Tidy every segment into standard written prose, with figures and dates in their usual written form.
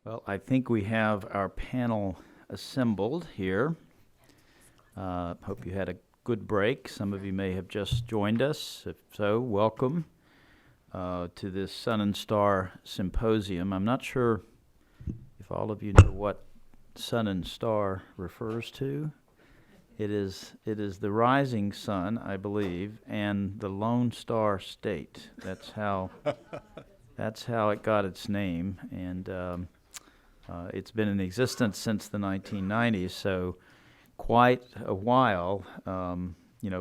Well, I think we have our panel assembled here. Hope you had a good break. Some of you may have just joined us. If so, welcome to this Sun and Star Symposium. I'm not sure if all of you know what Sun and Star refers to. It is the rising sun, I believe, and the Lone Star State. That's how it got its name, and it's been in existence since the 1990s, so quite a while,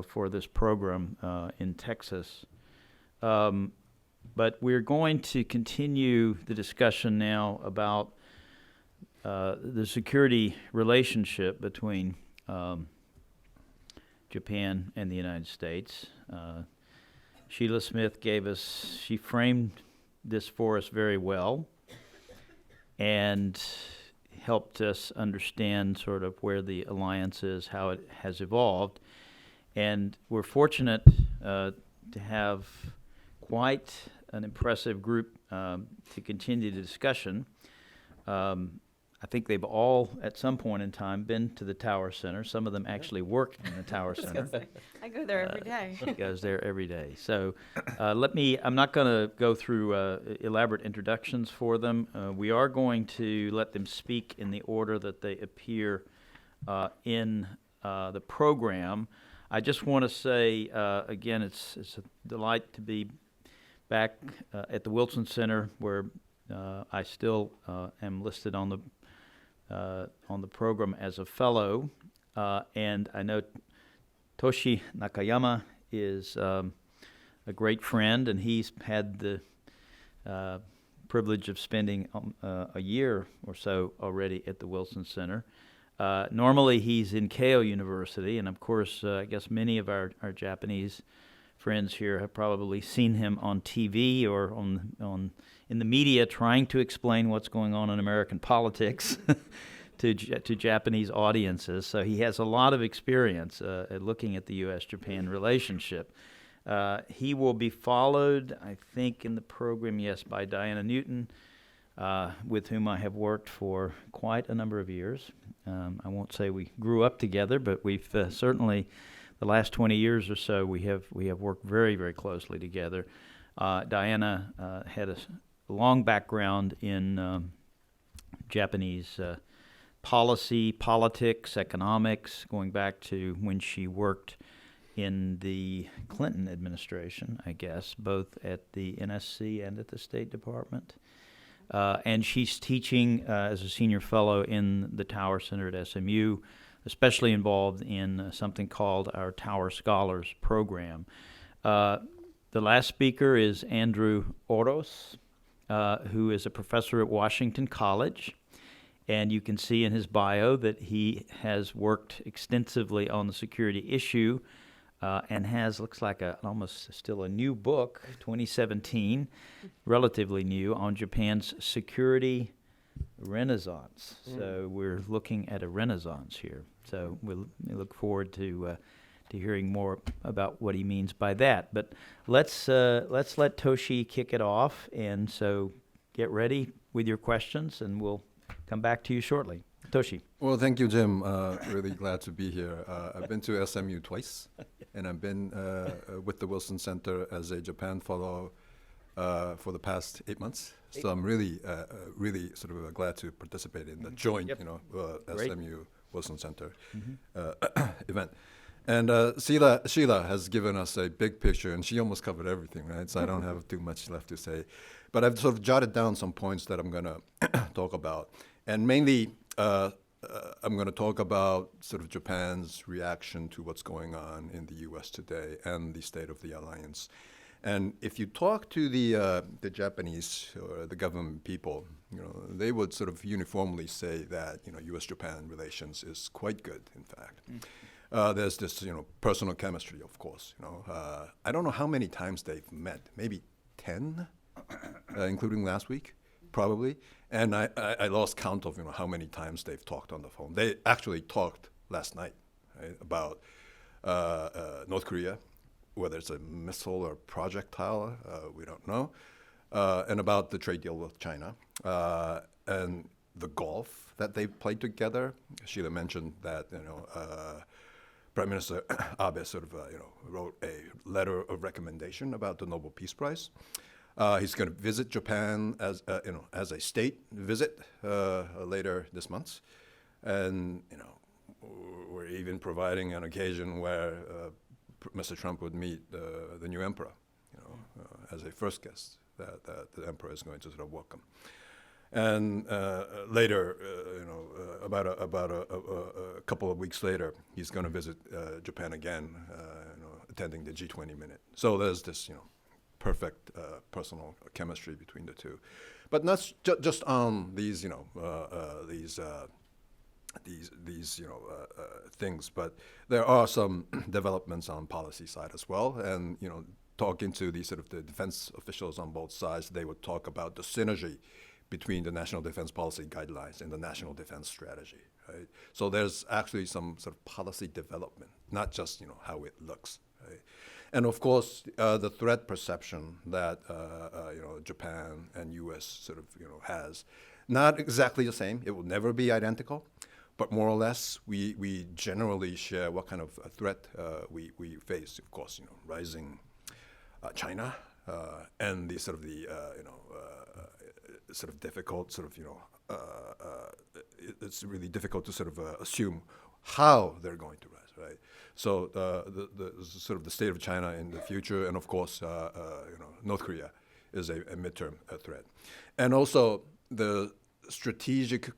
for this program in Texas. But we're going to continue the discussion now about the security relationship between Japan and the United States. Sheila Smith she framed this for us very well and helped us understand sort of where the alliance is, how it has evolved. And we're fortunate to have quite an impressive group to continue the discussion. I think they've all, at some point in time, been to the Tower Center. Some of them actually work in the Tower Center. I go there every day. She goes there every day. So I'm not going to go through elaborate introductions for them. We are going to let them speak in the order that they appear in the program. I just want to say, again, it's a delight to be back at the Wilson Center, where I still am listed on the program as a fellow, and I know Toshi Nakayama is a great friend, and he's had the privilege of spending a year or so already at the Wilson Center. Normally he's in Keio University, and of course I guess many of our Japanese friends here have probably seen him on TV or in the media trying to explain what's going on in American politics to Japanese audiences. So he has a lot of experience at looking at the U.S. Japan relationship. He will be followed, I think, in the program, by Diana Newton, with whom I have worked for quite a number of years. I won't say we grew up together, but we've certainly, the last 20 years or so, we have worked very, very closely together. Diana had a long background in Japanese policy, politics, economics, going back to when she worked in the Clinton administration, I guess, both at the NSC and at the State Department. And she's teaching as a senior fellow in the Tower Center at SMU, especially involved in something called our Tower Scholars Program. The last speaker is Andrew Oros, who is a professor at Washington College. And you can see in his bio that he has worked extensively on the security issue and looks like almost still a new book, 2017, relatively new, on Japan's security renaissance. So we're looking at a renaissance here. So we look forward to hearing more about what he means by that. But let's let Toshi kick it off, and so get ready with your questions, and we'll come back to you shortly. Toshi. Well, thank you, Jim. Really glad to be here. I've been to SMU twice, and I've been with the Wilson Center as a Japan fellow for the past 8 months. So I'm really sort of glad to participate in the joint, SMU Wilson Center event. And Sheila has given us a big picture, and she almost covered everything, right? So I don't have too much left to say. But I've sort of jotted down some points that I'm going to talk about. And mainly, I'm going to talk about sort of Japan's reaction to what's going on in the U.S. today and the state of the alliance. And if you talk to the Japanese or the government people, they would sort of uniformly say that U.S. Japan relations is quite good. In fact, there's this personal chemistry, of course. I don't know how many times they've met, maybe 10, including last week, probably. And I lost count of how many times they've talked on the phone. They actually talked last night, right, about North Korea. Whether it's a missile or projectile, we don't know, and about the trade deal with China. and the golf that they played together. Sheila mentioned that, Prime Minister Abe sort of, wrote a letter of recommendation about the Nobel Peace Prize. He's going to visit Japan as a state visit later this month, and we're even providing an occasion where Mr. Trump would meet the new emperor, as a first guest that the emperor is going to sort of welcome. And later, about a couple of weeks later, he's going to visit Japan again, attending the G20 minute. So there's this, perfect personal chemistry between the two, but not just on these, things. But there are some developments on policy side as well, and talking to the sort of the defense officials on both sides, they would talk about the synergy between the national defense policy guidelines and the national defense strategy, right? So there's actually some sort of policy development, not just how it looks, right? And of course, the threat perception that Japan and U.S. sort of has, not exactly the same. It will never be identical, but more or less, we generally share what kind of a threat we face. Of course, rising China and the sort of the sort of difficult sort of it's really difficult to sort of assume how they're going to rise, right? So the sort of the state of China in the future, and of course North Korea is a midterm threat, and also the strategic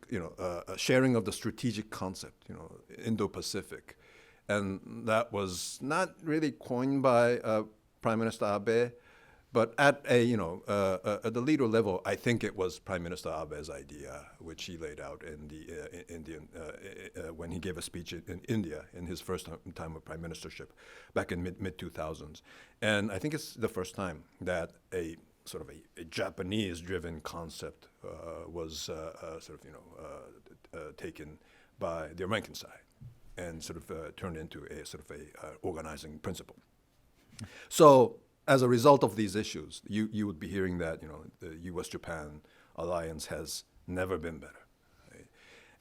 sharing of the strategic concept, Indo-Pacific, and that was not really coined by Prime Minister Abe, but at at the leader level, I think it was Prime Minister Abe's idea, which he laid out in the Indian when he gave a speech in India in his first time of prime ministership back in mid 2000s, and I think it's the first time that a sort of a Japanese-driven concept was taken by the American side and sort of turned into a sort of a organizing principle. So as a result of these issues, you would be hearing that the U.S. Japan alliance has never been better, right?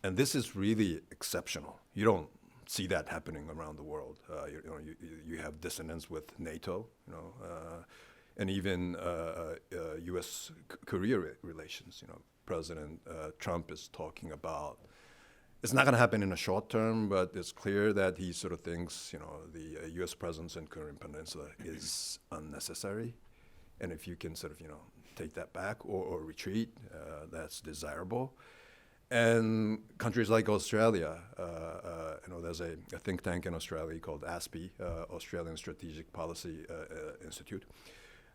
And this is really exceptional. You don't see that happening around the world. You have dissonance with NATO, and even U.S. Korea relations. President Trump is talking about. It's not going to happen in the short term, but it's clear that he sort of thinks, the U.S. presence in Korean Peninsula is unnecessary, and if you can sort of, take that back or retreat, that's desirable. And countries like Australia, there's a think tank in Australia called ASPI, Australian Strategic Policy Institute.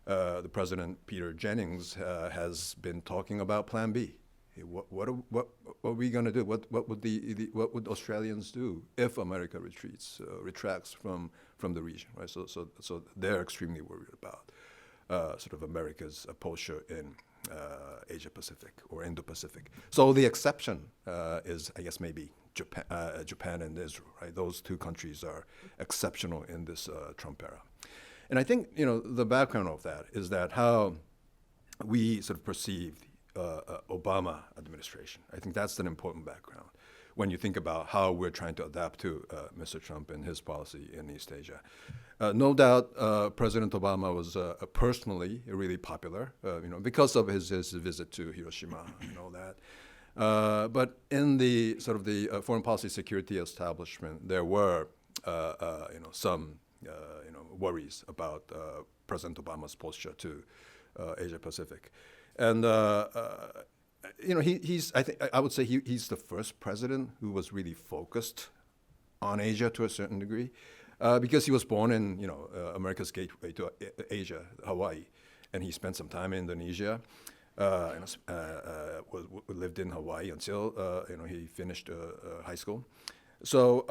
The President, Peter Jennings, has been talking about Plan B. What are we going to do? What would Australians do if America retracts from the region, right? So they're extremely worried about sort of America's posture in Asia Pacific or Indo-Pacific. So the exception is, I guess, maybe Japan and Israel, right? Those two countries are exceptional in this Trump era. And I think the background of that is that how we sort of perceived Obama administration. I think that's an important background when you think about how we're trying to adapt to Mr. Trump and his policy in East Asia. No doubt, President Obama was personally really popular, because of his visit to Hiroshima and all that. But in the sort of the foreign policy security establishment, there were some worries about President Obama's posture to Asia Pacific. And I would say he's the first president who was really focused on Asia to a certain degree, because he was born in America's gateway to Asia, Hawaii, and he spent some time in Indonesia, lived in Hawaii until he finished high school. So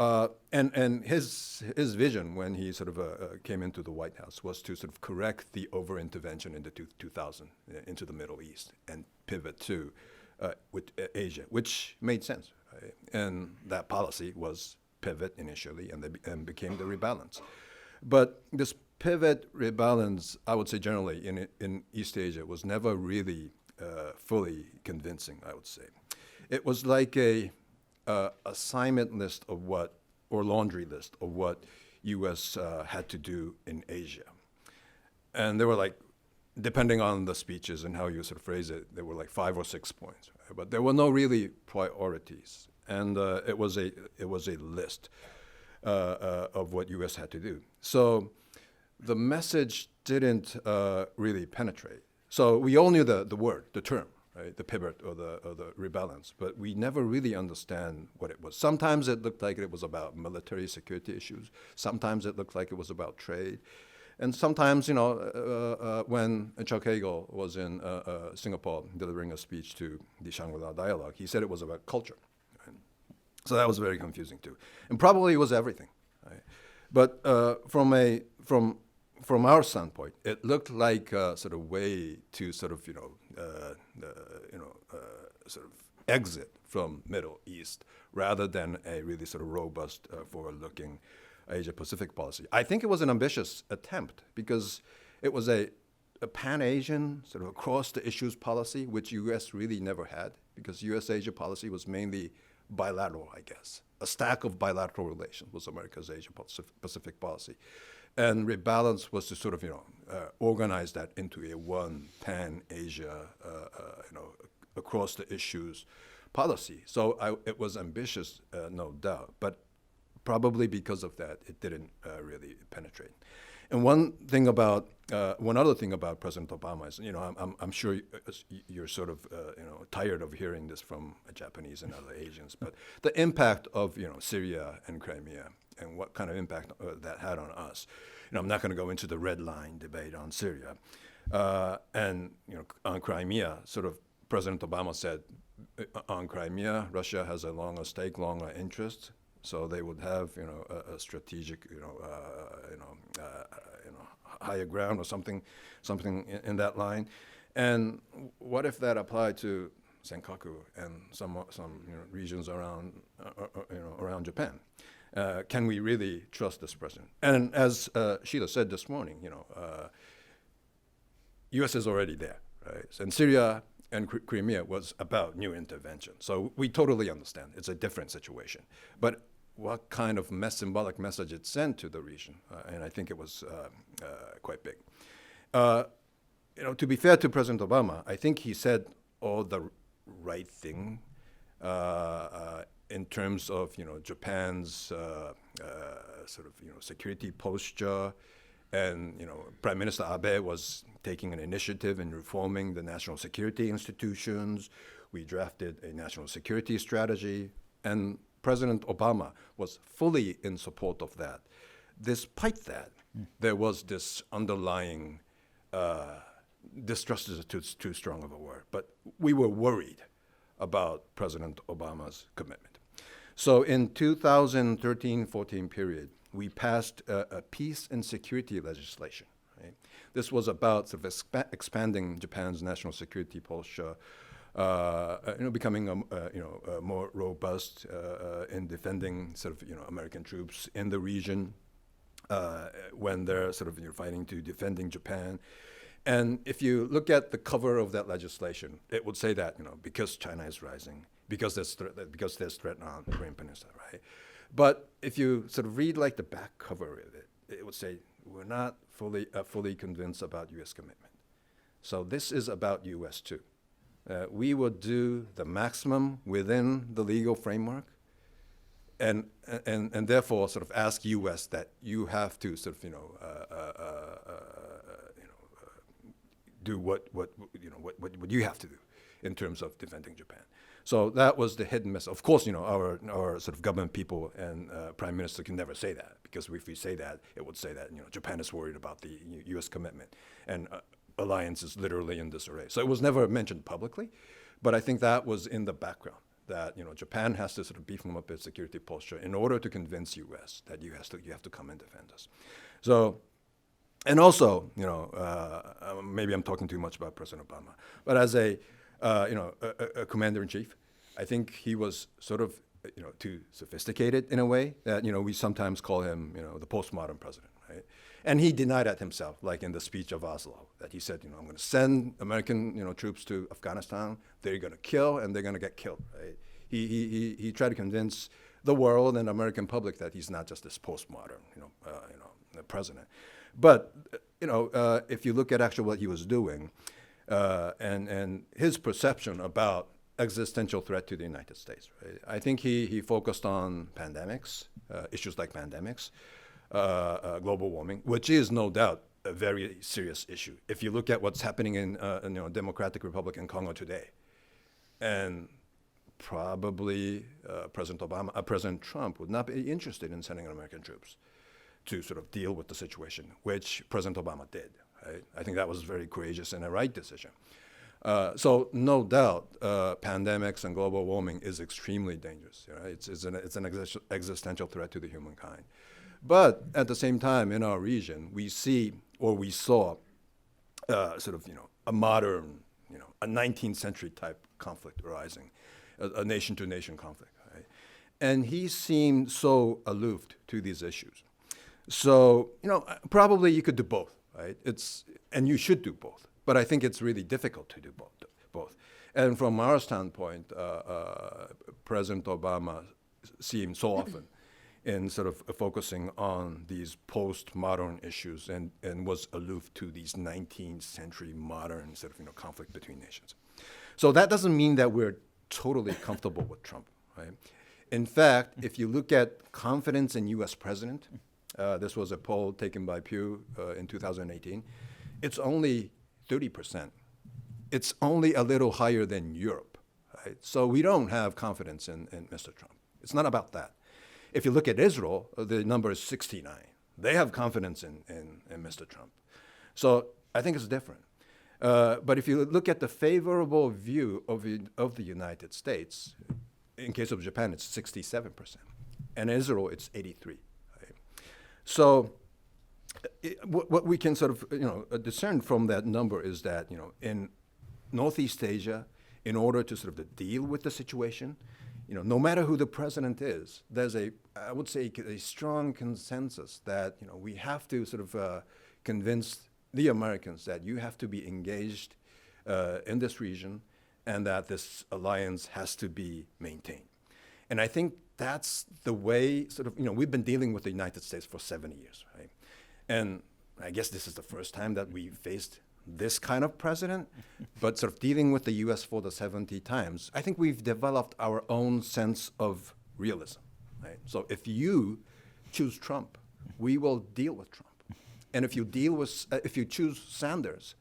and his vision when he sort of came into the White House was to sort of correct the over-intervention in the 2000 into the Middle East and pivot to with Asia, which made sense, right? And that policy was pivot initially, and became the rebalance. But this pivot rebalance, I would say generally in East Asia, was never really fully convincing, I would say. It was like a assignment list of what, or laundry list of what U.S. Had to do in Asia. And there were like, depending on the speeches and how you sort of phrase it, there were like 5 or 6 points. Right? But there were no really priorities. And it was a list of what U.S. had to do. So the message didn't really penetrate. So we all knew the word, the term, right? The pivot or the rebalance, but we never really understand what it was. Sometimes it looked like it was about military security issues. Sometimes it looked like it was about trade. And sometimes, when Chuck Hagel was in Singapore delivering a speech to the Shangri-La Dialogue, he said it was about culture. Right? So that was very confusing too. And probably it was everything. Right? But from our standpoint, it looked like a sort of way to sort of, sort of exit from Middle East rather than a really sort of robust, forward-looking Asia-Pacific policy. I think it was an ambitious attempt because it was a pan-Asian sort of across-the-issues policy, which U.S. really never had because U.S.-Asia policy was mainly bilateral, I guess. A stack of bilateral relations was America's Asia-Pacific policy. And Rebalance was to sort of, organize that into a one pan-Asia, across-the-issues policy. So it was ambitious, no doubt, but probably because of that, it didn't really penetrate. And one other thing about President Obama is, I'm sure you're sort of, tired of hearing this from Japanese and other Asians, but the impact of, Syria and Crimea and what kind of impact that had on us. I'm not going to go into the red line debate on Syria. And, on Crimea, sort of President Obama said, on Crimea, Russia has a longer stake, longer interest. So they would have, a strategic, higher ground or something in that line. And what if that applied to Senkaku and some regions around Japan? Can we really trust this president? And as Sheila said this morning, U.S. is already there, right? And Syria and Crimea was about new intervention. So we totally understand. It's a different situation. But what kind of symbolic message it sent to the region? And I think it was quite big. To be fair to President Obama, I think he said all the right thing in terms of Japan's sort of security posture, and Prime Minister Abe was taking an initiative in reforming the national security institutions. We drafted a national security strategy, and President Obama was fully in support of that. Despite that, there was this underlying distrust is too strong of a word, but we were worried about President Obama's commitment. So in 2013-14 period, we passed a peace and security legislation. Right? This was about sort of expanding Japan's national security posture, becoming more robust in defending sort of American troops in the region when they're sort of fighting to defending Japan. And if you look at the cover of that legislation, it would say that because China is rising, because there's threat on the Korean Peninsula, right? But if you sort of read like the back cover of it, it would say we're not fully convinced about U.S. commitment. So this is about U.S. too. We will do the maximum within the legal framework, and therefore sort of ask U.S. that you have to sort of do what you have to do in terms of defending Japan. So that was the hidden message. Of course, our sort of government people and Prime Minister can never say that, because if we say that, it would say that Japan is worried about the U.S. commitment, and alliance is literally in disarray. So it was never mentioned publicly, but I think that was in the background, that Japan has to sort of beef up its security posture in order to convince U.S. that you have to come and defend us. So, and also, maybe I'm talking too much about President Obama, but as a commander-in-chief, I think he was sort of too sophisticated in a way that we sometimes call him the postmodern president, right? And he denied that himself, like in the speech of Oslo, that he said, I'm going to send American, troops to Afghanistan. They're going to kill, and they're going to get killed. Right? He tried to convince the world and American public that he's not just this postmodern, president. But if you look at actually what he was doing, and his perception about existential threat to the United States, right? I think he focused on pandemics, issues like pandemics, global warming, which is no doubt a very serious issue. If you look at what's happening in Democratic Republic in Congo today, and probably President Trump would not be interested in sending American troops to sort of deal with the situation, which President Obama did. Right? I think that was very courageous and a right decision. So no doubt, pandemics and global warming is extremely dangerous. It's an existential threat to the humankind. But at the same time, in our region, we saw a modern, a 19th century type conflict arising, a nation-to-nation conflict. Right? And he seemed so aloof to these issues. So, probably you could do both, right? And you should do both. But I think it's really difficult to do both. And from our standpoint, President Obama seemed so often in sort of focusing on these postmodern issues and was aloof to these 19th century modern sort of conflict between nations. So that doesn't mean that we're totally comfortable with Trump, right? In fact, if you look at confidence in U.S. president, this was a poll taken by Pew in 2018, it's only 30%. It's only a little higher than Europe, right? So we don't have confidence in Mr. Trump. It's not about that. If you look at Israel, the number is 69. They have confidence in Mr. Trump. So I think it's different. But if you look at the favorable view of the United States, in case of Japan, it's 67%. And Israel, it's 83. Right? So what we can sort of discern from that number is that in Northeast Asia, in order to sort of deal with the situation, no matter who the president is, there's I would say a strong consensus that we have to sort of convince the Americans that you have to be engaged in this region, and that this alliance has to be maintained. And I think that's the way sort of we've been dealing with the United States for 70 years, right? And I guess this is the first time that we faced this kind of president, but sort of dealing with the U.S. for the 70 times, I think we've developed our own sense of realism, right? So if you choose Trump, we will deal with Trump. And if you choose Sanders,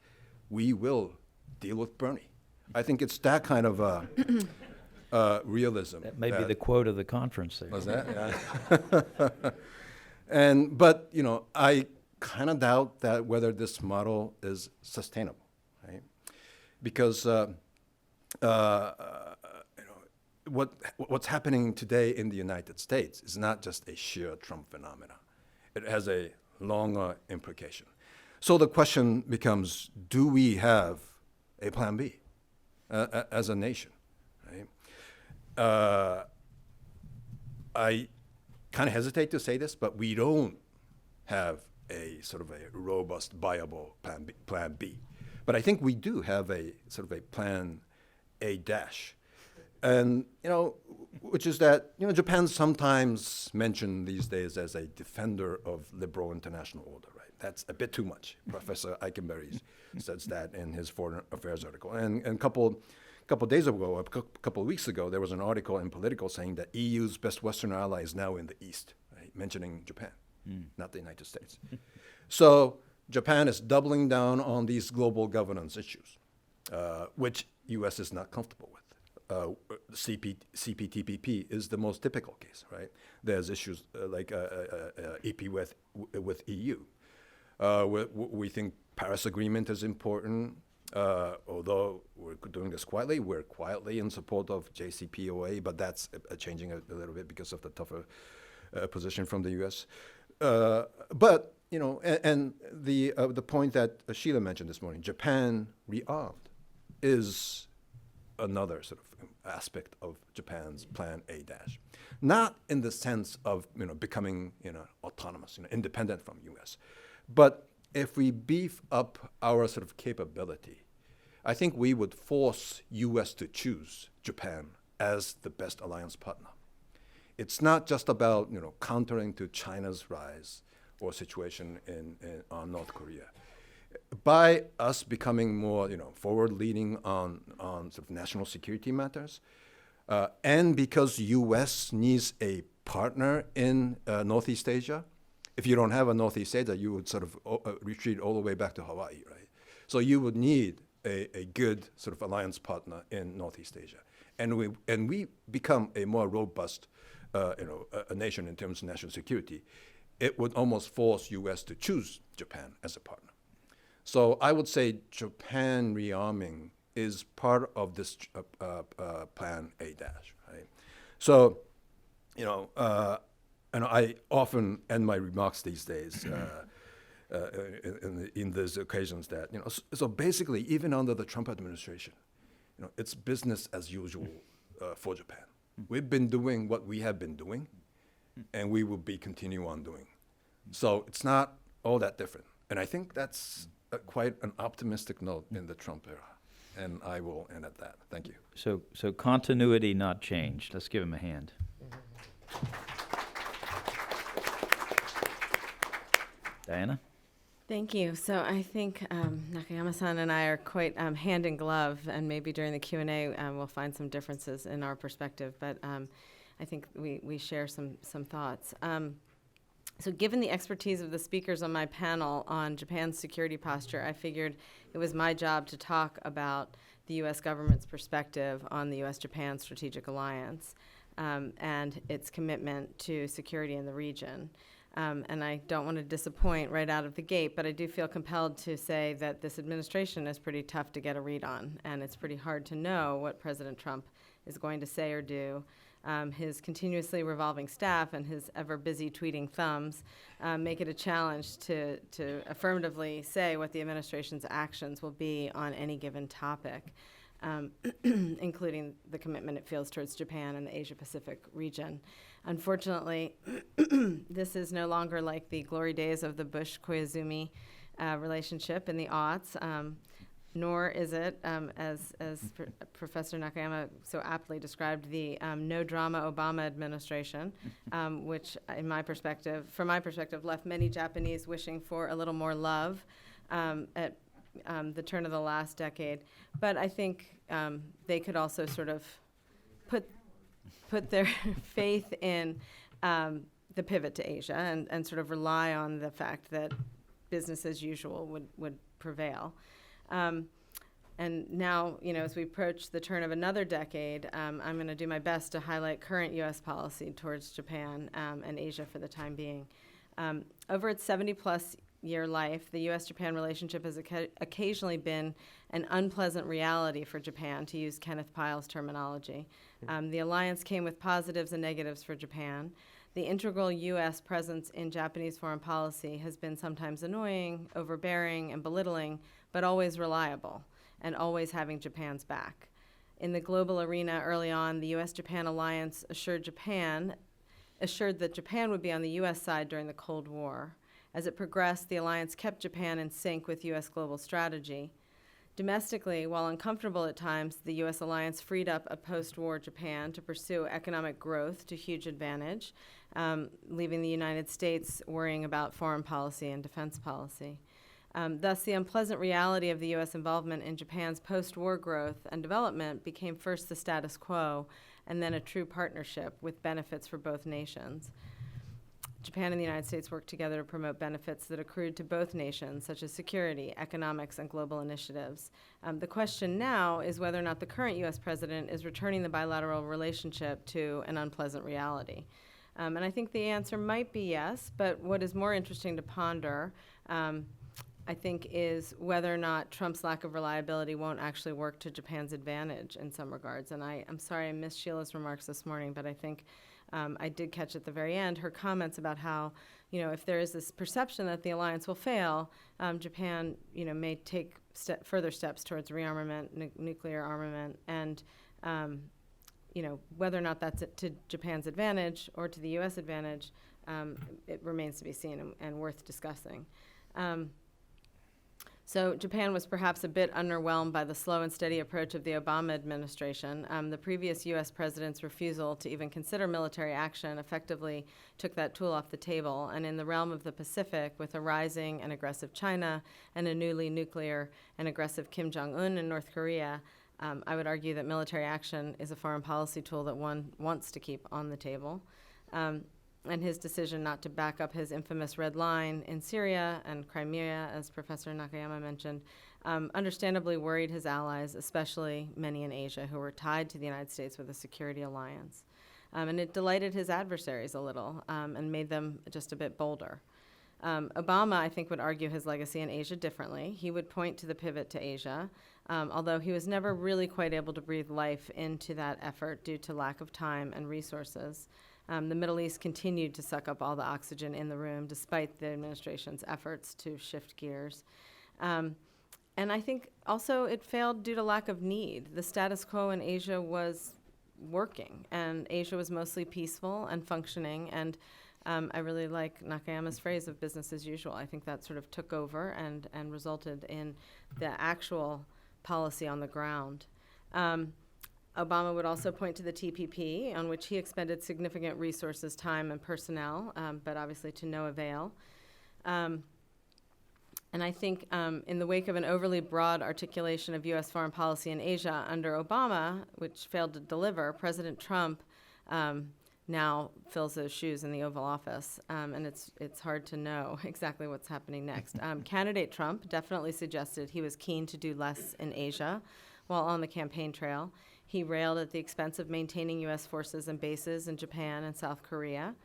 we will deal with Bernie. I think it's that kind of realism. That may be the quote of the conference there. Was that? Yeah. But I kind of doubt that whether this model is sustainable, right? Because what's happening today in the United States is not just a sheer Trump phenomenon. It has a longer implication. So the question becomes: do we have a Plan B as a nation? Right? I kind of hesitate to say this, but we don't have a sort of a robust, viable Plan B. But I think we do have a sort of a Plan A dash. And, which is that, Japan's sometimes mentioned these days as a defender of liberal international order, right? That's a bit too much. Professor Eikenberry says that in his Foreign Affairs article. And a couple days ago, a couple of weeks ago, there was an article in Political saying that EU's best Western ally is now in the East, right? Mentioning Japan, not the United States. So Japan is doubling down on these global governance issues, which U.S. is not comfortable with. CPTPP is the most typical case, right? There's issues like EP with EU. We think Paris Agreement is important, although we're doing this quietly. We're quietly in support of JCPOA, but that's changing a little bit because of the tougher position from the U.S. But and the point that Sheila mentioned this morning, Japan rearmed, is another sort of aspect of Japan's Plan A dash, not in the sense of becoming autonomous, independent from U.S., But if we beef up our sort of capability, I think we would force U.S. to choose Japan as the best alliance partner. It's not just about countering to China's rise or situation on North Korea. By us becoming more forward-leaning on sort of national security matters, and because U.S. needs a partner in Northeast Asia. If you don't have a Northeast Asia, you would sort of retreat all the way back to Hawaii, right? So you would need a good sort of alliance partner in Northeast Asia, and we become a more robust, a nation in terms of national security. It would almost force U.S. to choose Japan as a partner. So I would say Japan rearming is part of this Plan A dash, right? So, and I often end my remarks these days in these occasions that, so basically, even under the Trump administration, it's business as usual for Japan. We've been doing what we have been doing, and we will be continue on doing. So it's not all that different. And I think that's quite an optimistic note in the Trump era. And I will end at that. Thank you. So continuity, not change. Let's give him a hand. Diana? Thank you. So I think Nakayama-san and I are quite hand in glove, and maybe during the Q&A we'll find some differences in our perspective, but I think we share some thoughts. So given the expertise of the speakers on my panel on Japan's security posture, I figured it was my job to talk about the U.S. government's perspective on the U.S.-Japan strategic alliance and its commitment to security in the region. And I don't want to disappoint right out of the gate, but I do feel compelled to say that this administration is pretty tough to get a read on, and it's pretty hard to know what President Trump is going to say or do. His continuously revolving staff and his ever-busy tweeting thumbs make it a challenge to affirmatively say what the administration's actions will be on any given topic, including the commitment it feels towards Japan and the Asia-Pacific region. Unfortunately, this is no longer like the glory days of the Bush-Koizumi relationship in the aughts. Nor is it, as Professor Nakayama so aptly described, the no-drama Obama administration, which, from my perspective, left many Japanese wishing for a little more love at the turn of the last decade. But I think they could also sort of put their faith in the pivot to Asia and sort of rely on the fact that business as usual would prevail. And now, as we approach the turn of another decade, I'm going to do my best to highlight current U.S. policy towards Japan and Asia for the time being. Over its 70-plus year life, the U.S.-Japan relationship has occasionally been an unpleasant reality for Japan, to use Kenneth Pyle's terminology. The alliance came with positives and negatives for Japan. The integral U.S. presence in Japanese foreign policy has been sometimes annoying, overbearing, and belittling, but always reliable, and always having Japan's back. In the global arena early on, the U.S.-Japan alliance assured that Japan would be on the U.S. side during the Cold War. As it progressed, the alliance kept Japan in sync with U.S. global strategy. Domestically, while uncomfortable at times, the U.S. alliance freed up a post-war Japan to pursue economic growth to huge advantage, leaving the United States worrying about foreign policy and defense policy. Thus, the unpleasant reality of the U.S. involvement in Japan's post-war growth and development became first the status quo and then a true partnership with benefits for both nations. Japan and the United States worked together to promote benefits that accrued to both nations, such as security, economics, and global initiatives. The question now is whether or not the current U.S. president is returning the bilateral relationship to an unpleasant reality. And I think the answer might be yes, but what is more interesting to ponder, I think, is whether or not Trump's lack of reliability won't actually work to Japan's advantage in some regards. And I'm sorry I missed Sheila's remarks this morning, but I think I did catch at the very end her comments about how, if there is this perception that the alliance will fail, Japan, may take further steps towards rearmament, nuclear armament, and, whether or not that's to Japan's advantage or to the U.S. advantage, it remains to be seen and worth discussing. So Japan was perhaps a bit underwhelmed by the slow and steady approach of the Obama administration. The previous U.S. president's refusal to even consider military action effectively took that tool off the table. And in the realm of the Pacific, with a rising and aggressive China and a newly nuclear and aggressive Kim Jong-un in North Korea, I would argue that military action is a foreign policy tool that one wants to keep on the table. And his decision not to back up his infamous red line in Syria and Crimea, as Professor Nakayama mentioned, understandably worried his allies, especially many in Asia, who were tied to the United States with a security alliance. And it delighted his adversaries a little and made them just a bit bolder. Obama, I think, would argue his legacy in Asia differently. He would point to the pivot to Asia, although he was never really quite able to breathe life into that effort due to lack of time and resources. The Middle East continued to suck up all the oxygen in the room, despite the administration's efforts to shift gears. And I think also it failed due to lack of need. The status quo in Asia was working, and Asia was mostly peaceful and functioning, and I really like Nakayama's phrase of business as usual. I think that sort of took over and resulted in the actual policy on the ground. Obama would also point to the TPP, on which he expended significant resources, time, and personnel, but obviously to no avail. And I think in the wake of an overly broad articulation of U.S. foreign policy in Asia under Obama, which failed to deliver, President Trump now fills those shoes in the Oval Office, and it's hard to know exactly what's happening next. Candidate Trump definitely suggested he was keen to do less in Asia while on the campaign trail. He railed at the expense of maintaining U.S. forces and bases in Japan and South Korea,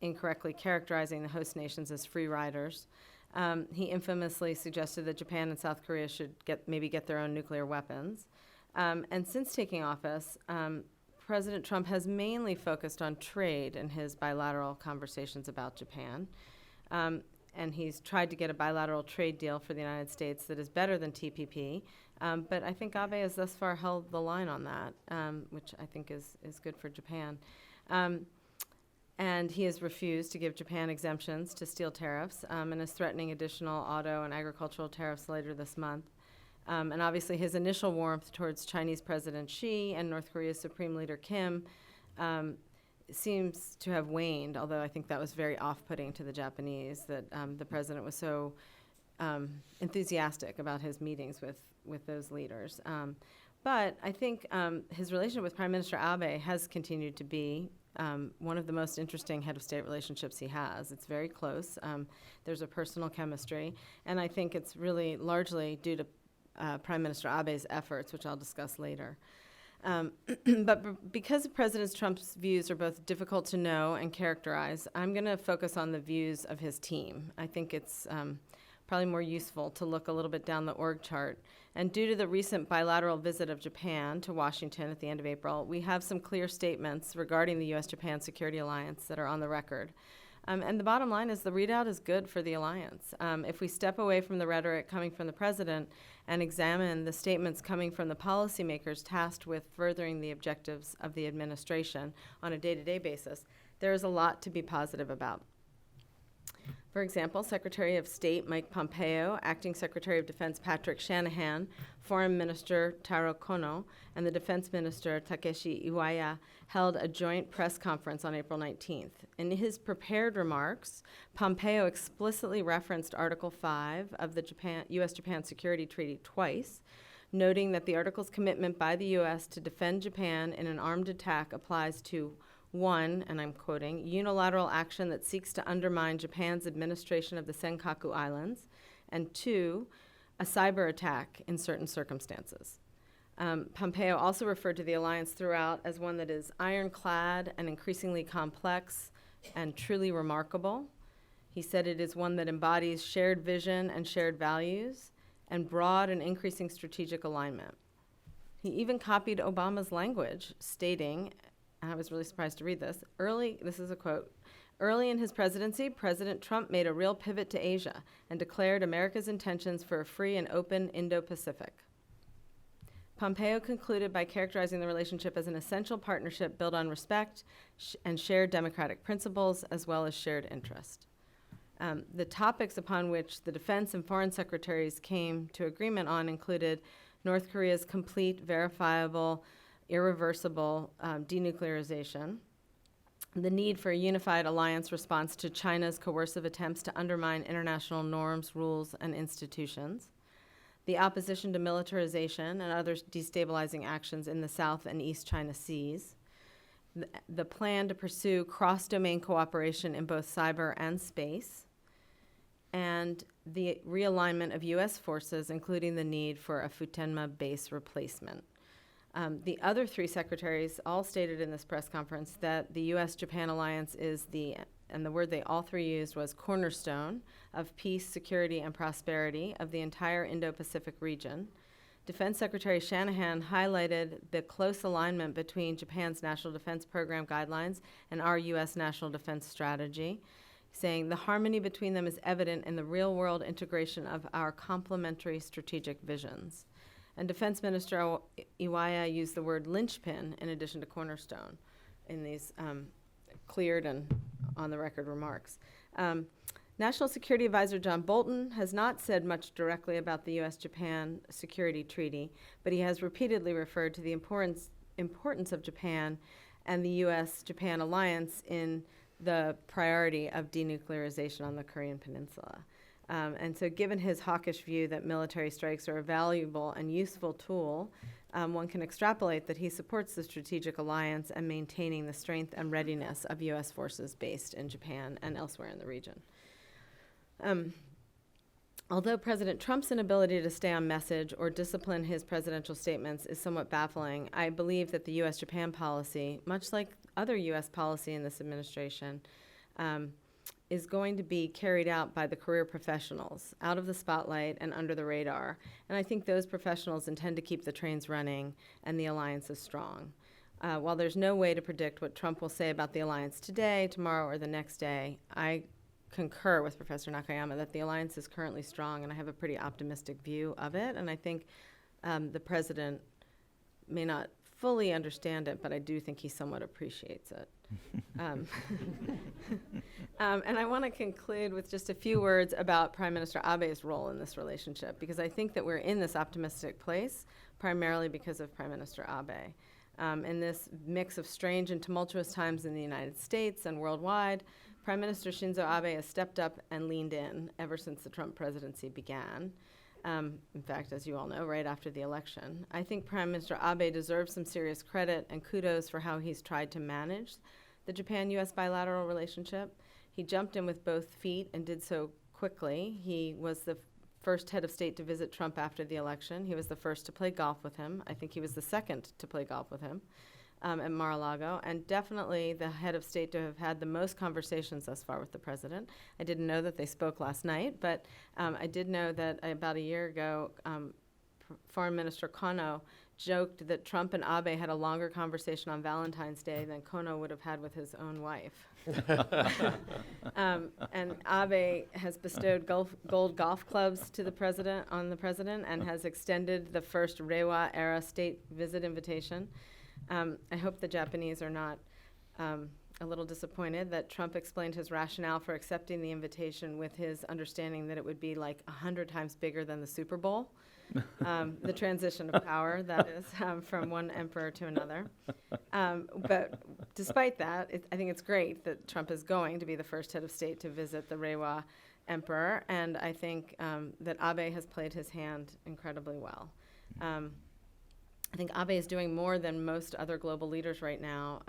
incorrectly characterizing the host nations as free riders. He infamously suggested that Japan and South Korea should maybe get their own nuclear weapons. And since taking office, President Trump has mainly focused on trade in his bilateral conversations about Japan. And he's tried to get a bilateral trade deal for the United States that is better than TPP. But I think Abe has thus far held the line on that, which I think is good for Japan. And he has refused to give Japan exemptions to steel tariffs and is threatening additional auto and agricultural tariffs later this month. And obviously his initial warmth towards Chinese President Xi and North Korea's Supreme Leader Kim seems to have waned, although I think that was very off-putting to the Japanese that the president was so enthusiastic about his meetings with those leaders. But I think his relationship with Prime Minister Abe has continued to be one of the most interesting head of state relationships he has. It's very close. There's a personal chemistry, and I think it's really largely due to Prime Minister Abe's efforts, which I'll discuss later. But because President Trump's views are both difficult to know and characterize, I'm going to focus on the views of his team. I think it's probably more useful to look a little bit down the org chart. And due to the recent bilateral visit of Japan to Washington at the end of April, we have some clear statements regarding the U.S.-Japan Security Alliance that are on the record. And the bottom line is the readout is good for the alliance. If we step away from the rhetoric coming from the president and examine the statements coming from the policymakers tasked with furthering the objectives of the administration on a day-to-day basis, there is a lot to be positive about. For example, Secretary of State Mike Pompeo, Acting Secretary of Defense Patrick Shanahan, Foreign Minister Taro Kono, and the Defense Minister Takeshi Iwaya held a joint press conference on April 19th. In his prepared remarks, Pompeo explicitly referenced Article 5 of the U.S.-Japan Security Treaty twice, noting that the Article's commitment by the U.S. to defend Japan in an armed attack applies to 1, and I'm quoting, unilateral action that seeks to undermine Japan's administration of the Senkaku Islands, and 2, a cyber attack in certain circumstances. Pompeo also referred to the alliance throughout as one that is ironclad and increasingly complex and truly remarkable. He said it is one that embodies shared vision and shared values and broad and increasing strategic alignment. He even copied Obama's language, stating, and I was really surprised to read this, this is a quote, early in his presidency, President Trump made a real pivot to Asia and declared America's intentions for a free and open Indo-Pacific. Pompeo concluded by characterizing the relationship as an essential partnership built on respect and shared democratic principles as well as shared interest. The topics upon which the defense and foreign secretaries came to agreement on included North Korea's complete, verifiable, irreversible denuclearization, the need for a unified alliance response to China's coercive attempts to undermine international norms, rules, and institutions, the opposition to militarization and other destabilizing actions in the South and East China Seas, the plan to pursue cross-domain cooperation in both cyber and space, and the realignment of U.S. forces, including the need for a Futenma base replacement. The other three secretaries all stated in this press conference that the U.S.-Japan Alliance is and the word they all three used was cornerstone of peace, security, and prosperity of the entire Indo-Pacific region. Defense Secretary Shanahan highlighted the close alignment between Japan's National Defense Program guidelines and our U.S. National Defense Strategy, saying the harmony between them is evident in the real-world integration of our complementary strategic visions. And Defense Minister Iwaya used the word linchpin in addition to cornerstone in these cleared and on-the-record remarks. National Security Advisor John Bolton has not said much directly about the U.S.-Japan Security Treaty, but he has repeatedly referred to the importance of Japan and the U.S.-Japan alliance in the priority of denuclearization on the Korean Peninsula. And so given his hawkish view that military strikes are a valuable and useful tool, one can extrapolate that he supports the strategic alliance and maintaining the strength and readiness of U.S. forces based in Japan and elsewhere in the region. Although President Trump's inability to stay on message or discipline his presidential statements is somewhat baffling, I believe that the U.S.-Japan policy, much like other U.S. policy in this administration, is going to be carried out by the career professionals, out of the spotlight and under the radar. And I think those professionals intend to keep the trains running and the alliance is strong. While there's no way to predict what Trump will say about the alliance today, tomorrow, or the next day, I concur with Professor Nakayama that the alliance is currently strong, and I have a pretty optimistic view of it. And I think the president may not fully understand it, but I do think he somewhat appreciates it. And I want to conclude with just a few words about Prime Minister Abe's role in this relationship, because I think that we're in this optimistic place primarily because of Prime Minister Abe. In this mix of strange and tumultuous times in the United States and worldwide, Prime Minister Shinzo Abe has stepped up and leaned in ever since the Trump presidency began. In fact, as you all know, right after the election. I think Prime Minister Abe deserves some serious credit and kudos for how he's tried to manage the Japan-U.S. bilateral relationship. He jumped in with both feet and did so quickly. He was the first head of state to visit Trump after the election. He was the first to play golf with him. I think he was the second to play golf with him at Mar-a-Lago, and definitely the head of state to have had the most conversations thus far with the president. I didn't know that they spoke last night, but I did know that about a year ago, Foreign Minister Kono joked that Trump and Abe had a longer conversation on Valentine's Day than Kono would have had with his own wife. And Abe has bestowed gold golf clubs to the president and has extended the first Reiwa-era state visit invitation. I hope the Japanese are not a little disappointed that Trump explained his rationale for accepting the invitation with his understanding that it would be like 100 times bigger than the Super Bowl. The transition of power, that is, from one emperor to another. But despite that, I think it's great that Trump is going to be the first head of state to visit the Reiwa emperor, and I think that Abe has played his hand incredibly well. I think Abe is doing more than most other global leaders right now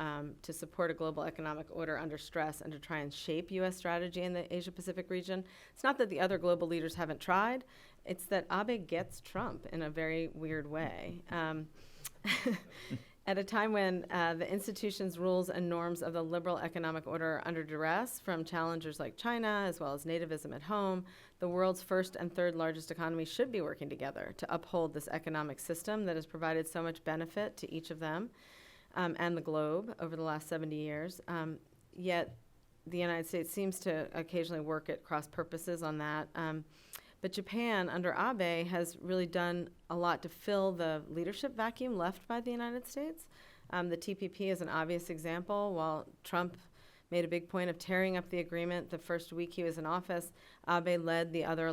to support a global economic order under stress and to try and shape U.S. strategy in the Asia-Pacific region. It's not that the other global leaders haven't tried. It's that Abe gets Trump in a very weird way. At a time when the institutions, rules, and norms of the liberal economic order are under duress from challengers like China, as well as nativism at home, the world's first and third largest economies should be working together to uphold this economic system that has provided so much benefit to each of them and the globe over the last 70 years. Yet the United States seems to occasionally work at cross purposes on that. But Japan, under Abe, has really done a lot to fill the leadership vacuum left by the United States. The TPP is an obvious example. While Trump made a big point of tearing up the agreement the first week he was in office. Abe led the other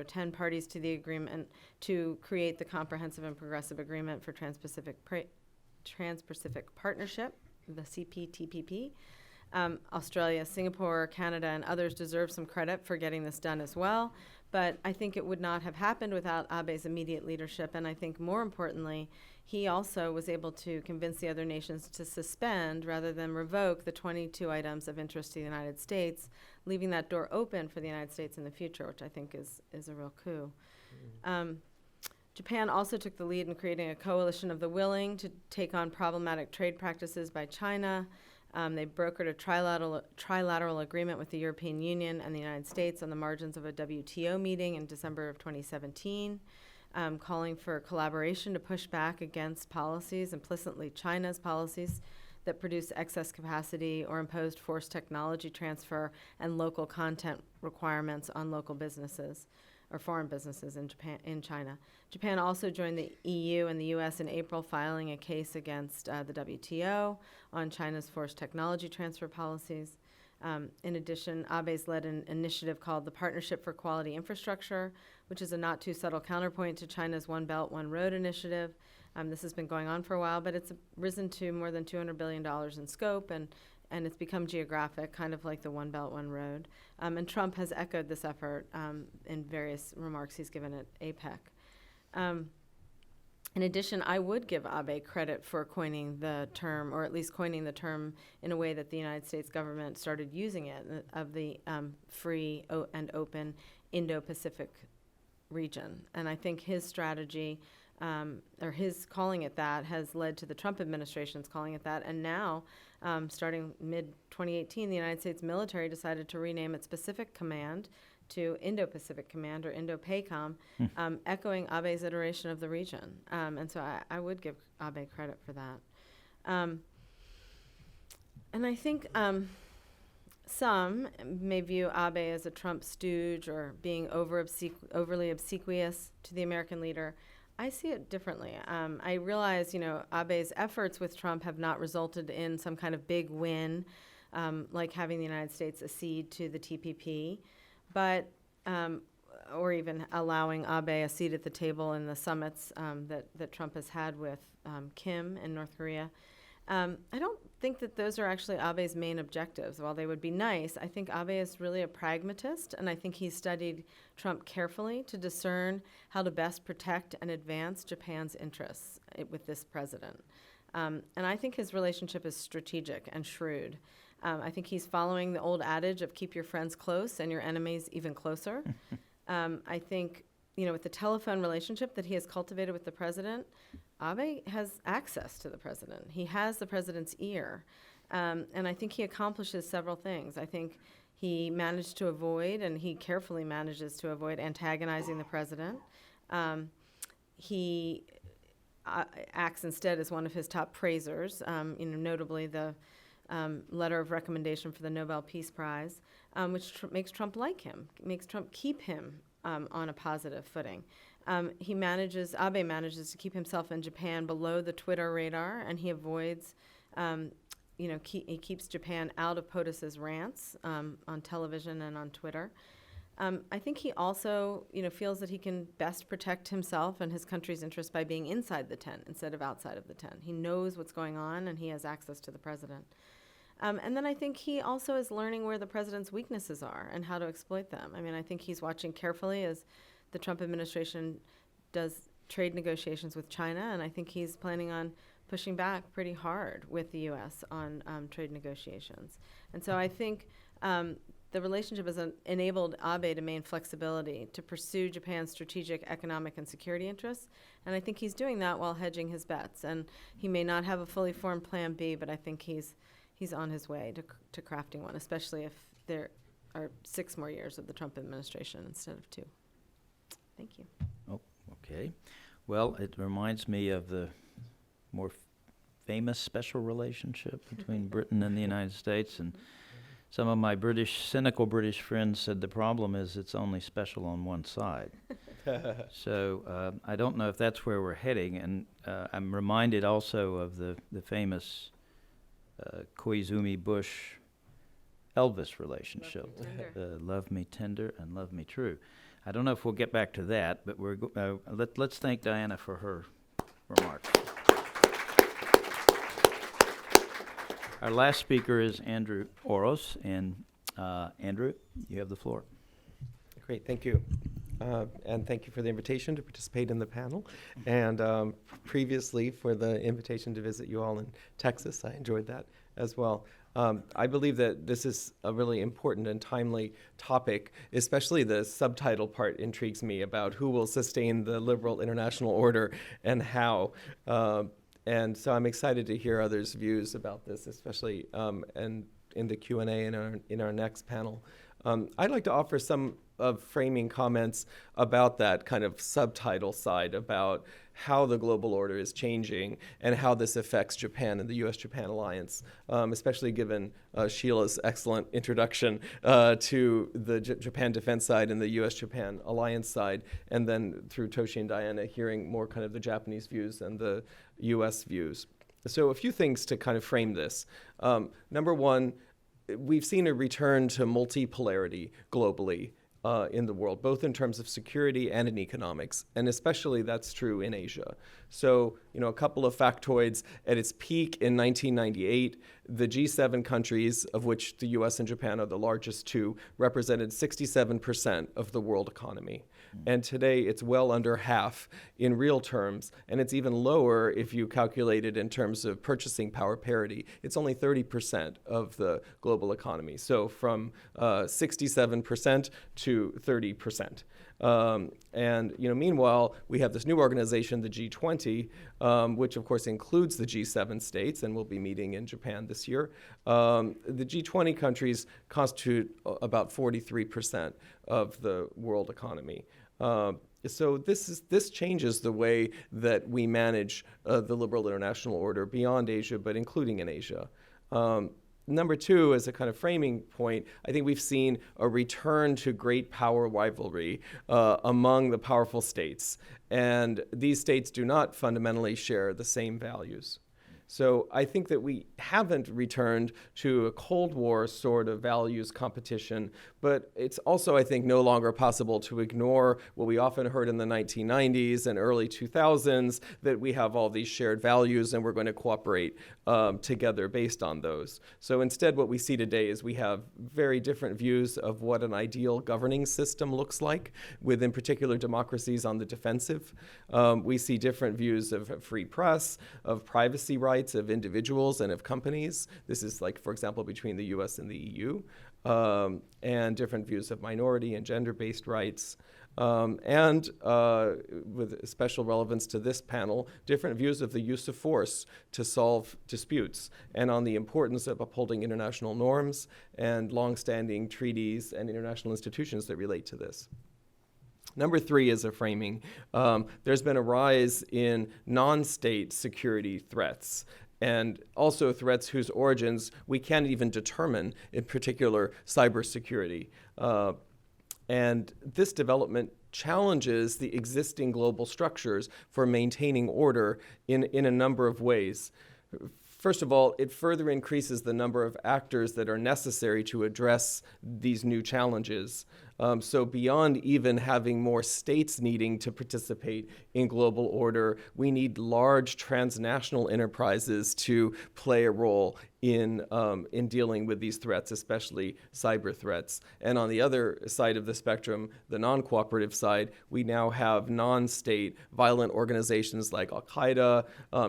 10 parties to the agreement to create the Comprehensive and Progressive Agreement for Trans-Pacific Partnership, the CPTPP. Australia, Singapore, Canada, and others deserve some credit for getting this done as well. But I think it would not have happened without Abe's immediate leadership. And I think more importantly, he also was able to convince the other nations to suspend rather than revoke the 22 items of interest to the United States, leaving that door open for the United States in the future, which I think is a real coup. Japan also took the lead in creating a coalition of the willing to take on problematic trade practices by China. They brokered a trilateral agreement with the European Union and the United States on the margins of a WTO meeting in December of 2017, calling for collaboration to push back against policies, implicitly China's policies, that produce excess capacity or imposed forced technology transfer and local content requirements on local businesses or foreign businesses in China. Japan also joined the EU and the U.S. in April, filing a case against the WTO on China's forced technology transfer policies. In addition, Abe's led an initiative called the Partnership for Quality Infrastructure, which is a not too subtle counterpoint to China's One Belt, One Road initiative. This has been going on for a while, but it's risen to more than $200 billion in scope, and it's become geographic, kind of like the One Belt, One Road. And Trump has echoed this effort in various remarks he's given at APEC. In addition, I would give Abe credit for coining the term, or at least coining the term in a way that the United States government started using it, of the free and open Indo-Pacific region. And I think his strategy, or his calling it that, has led to the Trump administration's calling it that. And now, starting mid-2018, the United States military decided to rename its Pacific Command to Indo-Pacific Command, or Indo-PACOM, echoing Abe's iteration of the region. And so I would give Abe credit for that. And I think some may view Abe as a Trump stooge or being overly obsequious to the American leader. I see it differently. I realize, Abe's efforts with Trump have not resulted in some kind of big win, like having the United States accede to the TPP, but or even allowing Abe a seat at the table in the summits that Trump has had with Kim in North Korea. I don't think that those are actually Abe's main objectives. While they would be nice, I think Abe is really a pragmatist, and I think he studied Trump carefully to discern how to best protect and advance Japan's interests with this president. And I think his relationship is strategic and shrewd. I think he's following the old adage of keep your friends close and your enemies even closer. I think, with the telephone relationship that he has cultivated with the president, Abe has access to the president. He has the president's ear. And I think he accomplishes several things. I think he managed to avoid, and he carefully manages to avoid, antagonizing the president. He acts instead as one of his top praisers, notably the letter of recommendation for the Nobel Peace Prize, which makes Trump like him, makes Trump keep him on a positive footing. Abe manages to keep himself in Japan below the Twitter radar, and he avoids, he keeps Japan out of POTUS's rants on television and on Twitter. I think he also, feels that he can best protect himself and his country's interests by being inside the tent instead of outside of the tent. He knows what's going on, and he has access to the president. And then I think he also is learning where the president's weaknesses are and how to exploit them. I think he's watching carefully as the Trump administration does trade negotiations with China, and I think he's planning on pushing back pretty hard with the U.S. on trade negotiations. And so I think the relationship has enabled Abe to maintain flexibility to pursue Japan's strategic, economic, and security interests. And I think he's doing that while hedging his bets. And he may not have a fully formed Plan B, but I think he's on his way to crafting one, especially if there are 6 more years of the Trump administration instead of 2. Thank you. Oh, okay. Well, it reminds me of the more famous special relationship between Britain and the United States, and some of my cynical British friends said the problem is it's only special on one side. So I don't know if that's where we're heading, and I'm reminded also of the famous Koizumi Bush Elvis relationship. Tender. Love me tender and love me true. I don't know if we'll get back to that, but let's thank Diana for her remarks. Our last speaker is Andrew Oros, and Andrew, you have the floor. Great, thank you. And thank you for the invitation to participate in the panel. And previously for the invitation to visit you all in Texas. I enjoyed that as well. I believe that this is a really important and timely topic, especially the subtitle part intrigues me about who will sustain the liberal international order and how. And so I'm excited to hear others' views about this, especially and in the Q&A in our next panel. I'd like to offer some of framing comments about that kind of subtitle side, about how the global order is changing and how this affects Japan and the U.S.-Japan Alliance, especially given Sheila's excellent introduction to the Japan defense side and the U.S.-Japan Alliance side, and then through Toshi and Diana hearing more kind of the Japanese views and the U.S. views. So a few things to kind of frame this. Number one, we've seen a return to multipolarity globally in the world, both in terms of security and in economics, and especially that's true in Asia. So, a couple of factoids. At its peak in 1998, the G7 countries, of which the US and Japan are the largest two, represented 67% of the world economy. And today it's well under half in real terms, and it's even lower if you calculate it in terms of purchasing power parity. It's only 30% of the global economy. So from 67% to 30%. And meanwhile, we have this new organization, the G20, which of course includes the G7 states, and we'll be meeting in Japan this year. The G20 countries constitute about 43% of the world economy. So this changes the way that we manage the liberal international order beyond Asia, but including in Asia. Number two, as a kind of framing point, I think we've seen a return to great power rivalry among the powerful states. And these states do not fundamentally share the same values. So I think that we haven't returned to a Cold War sort of values competition, but it's also, I think, no longer possible to ignore what we often heard in the 1990s and early 2000s, that we have all these shared values and we're going to cooperate together based on those. So instead, what we see today is we have very different views of what an ideal governing system looks like, within particular democracies on the defensive. We see different views of free press, of privacy rights, of individuals and of companies. This is like, for example, between the US and the EU, and different views of minority and gender-based rights. And with special relevance to this panel, different views of the use of force to solve disputes, and on the importance of upholding international norms and longstanding treaties and international institutions that relate to this. Number three is a framing. There's been a rise in non-state security threats, and also threats whose origins we can't even determine, in particular cybersecurity. And this development challenges the existing global structures for maintaining order in a number of ways. First of all, it further increases the number of actors that are necessary to address these new challenges. So beyond even having more states needing to participate in global order, we need large transnational enterprises to play a role in dealing with these threats, especially cyber threats. And on the other side of the spectrum, the non-cooperative side, we now have non-state violent organizations like Al-Qaeda,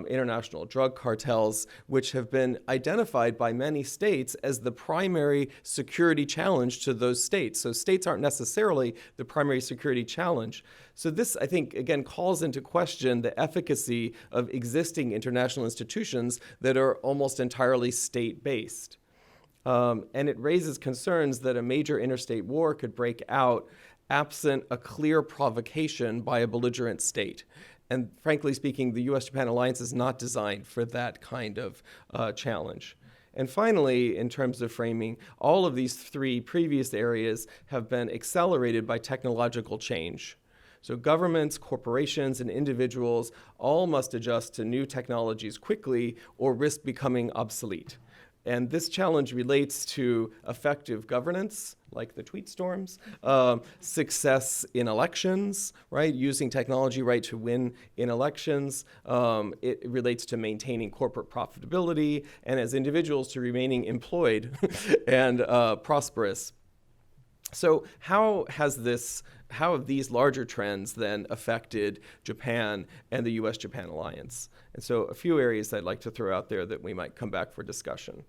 international drug cartels, which have been identified by many states as the primary security challenge to those states. So states aren't necessarily the primary security challenge. So this, I think, again, calls into question the efficacy of existing international institutions that are almost entirely state-based. And it raises concerns that a major interstate war could break out absent a clear provocation by a belligerent state. And frankly speaking, the U.S.-Japan Alliance is not designed for that kind of challenge. And finally, in terms of framing, all of these three previous areas have been accelerated by technological change. So governments, corporations, and individuals all must adjust to new technologies quickly or risk becoming obsolete. And this challenge relates to effective governance, like the tweet storms, success in elections, right? Using technology, right, to win in elections. It relates to maintaining corporate profitability, and as individuals to remaining employed and prosperous. So how have these larger trends then affected Japan and the U.S.-Japan alliance? And so a few areas I'd like to throw out there that we might come back for discussion.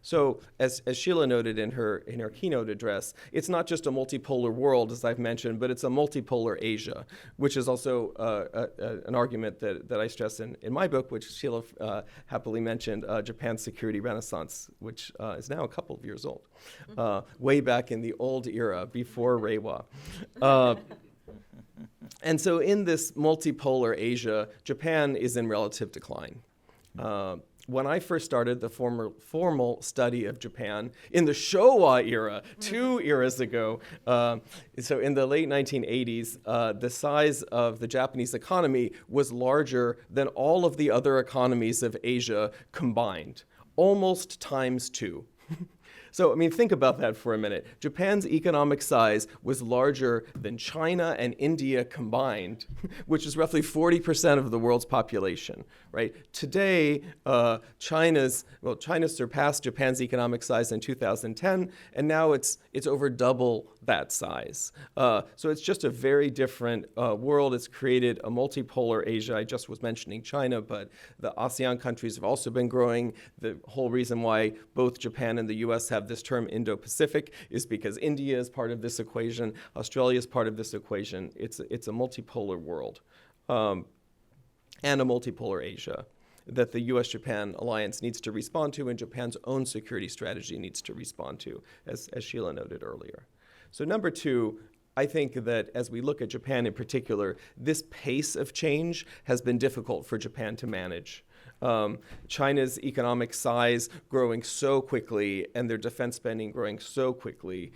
So as Sheila noted in her keynote address, it's not just a multipolar world, as I've mentioned, but it's a multipolar Asia, which is also an argument that I stress in my book, which Sheila happily mentioned, Japan's Security Renaissance, which is now a couple of years old, way back in the old era, before Reiwa. And so in this multipolar Asia, Japan is in relative decline. When I first started the formal study of Japan in the Showa era, 2 eras ago, so in the late 1980s, the size of the Japanese economy was larger than all of the other economies of Asia combined, almost times 2. So, I mean, think about that for a minute. Japan's economic size was larger than China and India combined, which is roughly 40% of the world's population, right? Today, China surpassed Japan's economic size in 2010, and now it's over double that size. So it's just a very different world. It's created a multipolar Asia. I just was mentioning China, but the ASEAN countries have also been growing. The whole reason why both Japan and the U.S. have this term Indo-Pacific is because India is part of this equation. Australia is part of this equation. It's a multipolar world and a multipolar Asia that the U.S.-Japan alliance needs to respond to, and Japan's own security strategy needs to respond to, as Sheila noted earlier. So number 2, I think that as we look at Japan in particular, this pace of change has been difficult for Japan to manage. China's economic size growing so quickly and their defense spending growing so quickly.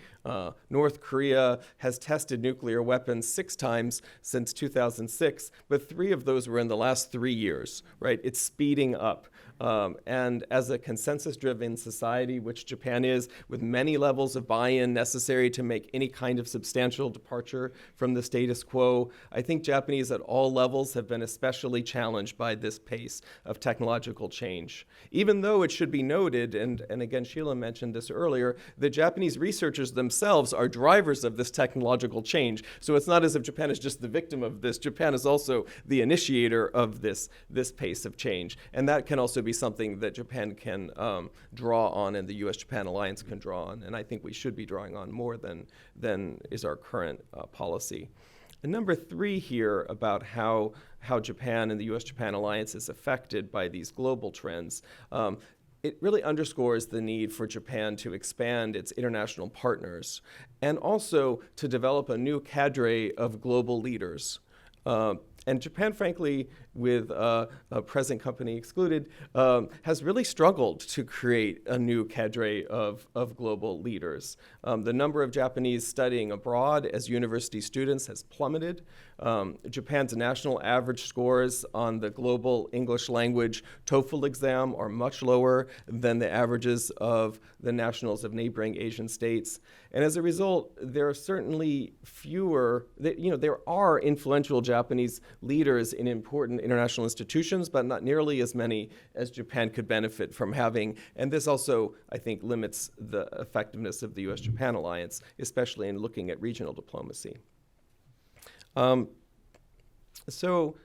North Korea has tested nuclear weapons 6 times since 2006, but 3 of those were in the last 3 years, right? It's speeding up. And as a consensus-driven society, which Japan is, with many levels of buy-in necessary to make any kind of substantial departure from the status quo, I think Japanese at all levels have been especially challenged by this pace of technological change. Even though it should be noted, and again, Sheila mentioned this earlier, the Japanese researchers themselves are drivers of this technological change. So it's not as if Japan is just the victim of this. Japan is also the initiator of this pace of change. And that can also be something that Japan can draw on and the U.S.-Japan alliance can draw on. And I think we should be drawing on more than is our current policy. And number 3 here about how Japan and the U.S.-Japan alliance is affected by these global trends. It really underscores the need for Japan to expand its international partners and also to develop a new cadre of global leaders. And Japan, frankly, with a present company excluded, has really struggled to create a new cadre of global leaders. The number of Japanese studying abroad as university students has plummeted. Japan's national average scores on the global English language TOEFL exam are much lower than the averages of the nationals of neighboring Asian states. And as a result, there are certainly there are influential Japanese leaders in important international institutions, but not nearly as many as Japan could benefit from having. And this also, I think, limits the effectiveness of the U.S.-Japan alliance, especially in looking at regional diplomacy. So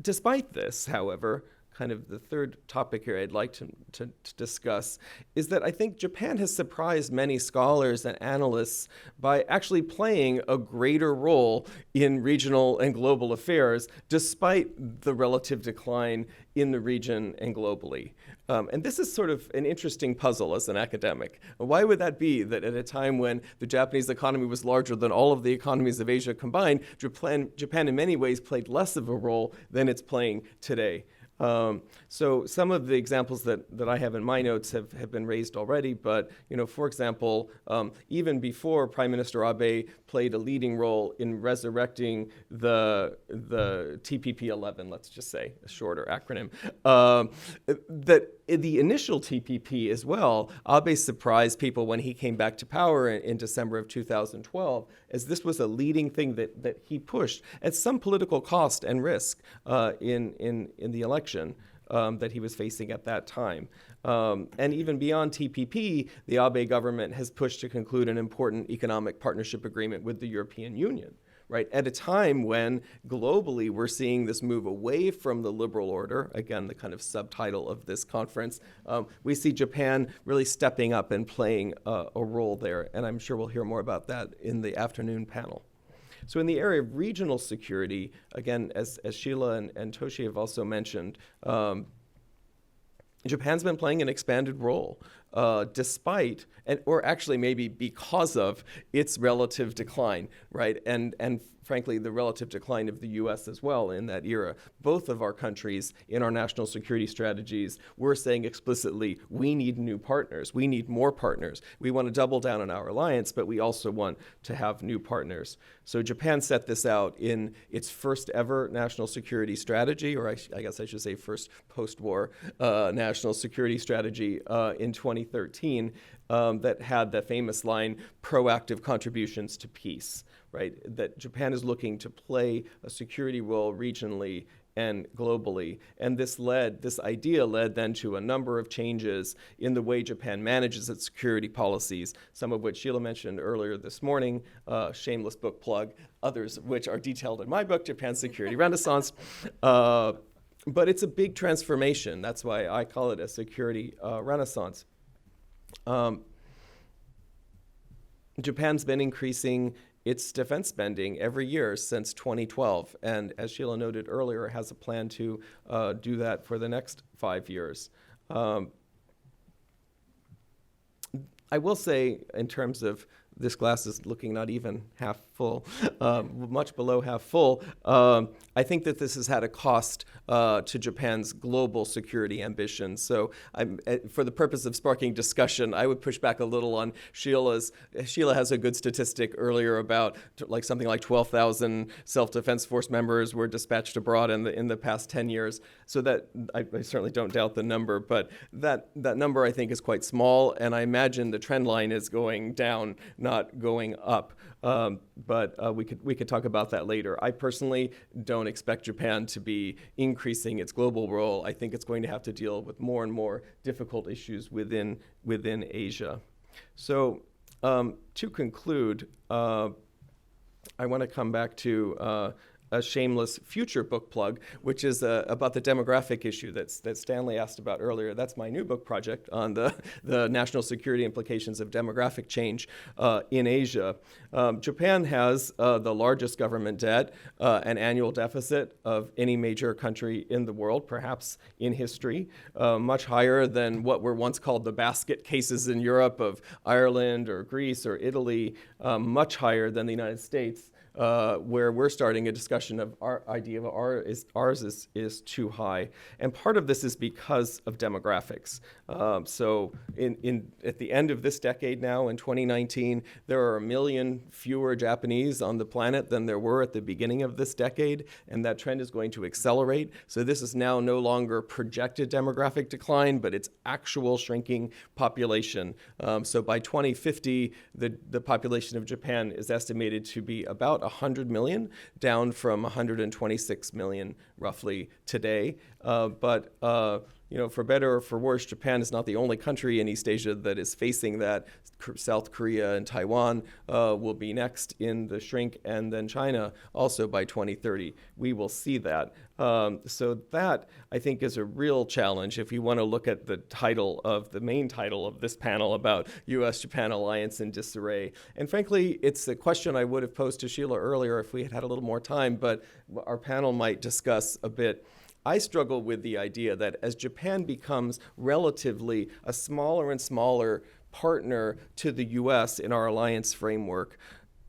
despite this, however, kind of the third topic here I'd like to discuss is that I think Japan has surprised many scholars and analysts by actually playing a greater role in regional and global affairs despite the relative decline in the region and globally. And this is sort of an interesting puzzle as an academic. Why would that be that at a time when the Japanese economy was larger than all of the economies of Asia combined, Japan in many ways played less of a role than it's playing today? So some of the examples that I have in my notes have been raised already, but for example, even before Prime Minister Abe played a leading role in resurrecting the TPP-11, let's just say, a shorter acronym, that the initial TPP as well, Abe surprised people when he came back to power in December of 2012, as this was a leading thing that he pushed at some political cost and risk in the election that he was facing at that time. And even beyond TPP, the Abe government has pushed to conclude an important economic partnership agreement with the European Union, right? At a time when globally we're seeing this move away from the liberal order, again, the kind of subtitle of this conference, we see Japan really stepping up and playing a role there. And I'm sure we'll hear more about that in the afternoon panel. So in the area of regional security, again, as Sheila and Toshi have also mentioned, Japan's been playing an expanded role despite, or actually maybe because of, its relative decline, right? And frankly, the relative decline of the U.S. as well in that era. Both of our countries in our national security strategies were saying explicitly, we need new partners. We need more partners. We want to double down on our alliance, but we also want to have new partners. So Japan set this out in its first ever national security strategy, or I guess I should say first post-war national security strategy in 2013 that had the famous line, proactive contributions to peace, right? That Japan is looking to play a security role regionally and globally. And this idea led then to a number of changes in the way Japan manages its security policies, some of which Sheila mentioned earlier this morning, shameless book plug, others of which are detailed in my book, Japan Security Renaissance. But it's a big transformation. That's why I call it a security renaissance. Japan's been increasing its defense spending every year since 2012, and as Sheila noted earlier, has a plan to do that for the next 5 years. I will say, in terms of this glass is looking not even half full, much below half full. I think that this has had a cost to Japan's global security ambitions. So for the purpose of sparking discussion, I would push back a little on Sheila's. Sheila has a good statistic earlier about something like 12,000 self-defense force members were dispatched abroad in the past 10 years. So that I certainly don't doubt the number, but that number I think is quite small, and I imagine the trend line is going down, not going up. But we could talk about that later. I personally don't expect Japan to be increasing its global role. I think it's going to have to deal with more and more difficult issues within Asia. So to conclude, I want to come back to a shameless future book plug, which is about the demographic issue that Stanley asked about earlier. That's my new book project on the national security implications of demographic change in Asia. Japan has the largest government debt, an annual deficit of any major country in the world, perhaps in history, much higher than what were once called the basket cases in Europe of Ireland or Greece or Italy, much higher than the United States. Where we're starting a discussion of our idea of ours is too high. And part of this is because of demographics. So at the end of this decade now, in 2019, there are 1 million fewer Japanese on the planet than there were at the beginning of this decade, and that trend is going to accelerate. So this is now no longer projected demographic decline, but it's actual shrinking population. So by 2050, the population of Japan is estimated to be about 100 million, down from 126 million roughly today. But for better or for worse, Japan is not the only country in East Asia that is facing that. South Korea and Taiwan will be next in the shrink, and then China also by 2030. We will see that. So that, I think, is a real challenge if you want to look at the main title of this panel about U.S. Japan Alliance in Disarray. And frankly, it's a question I would have posed to Sheila earlier if we had had a little more time, but our panel might discuss a bit. I struggle with the idea that as Japan becomes relatively a smaller and smaller partner to the U.S. in our alliance framework,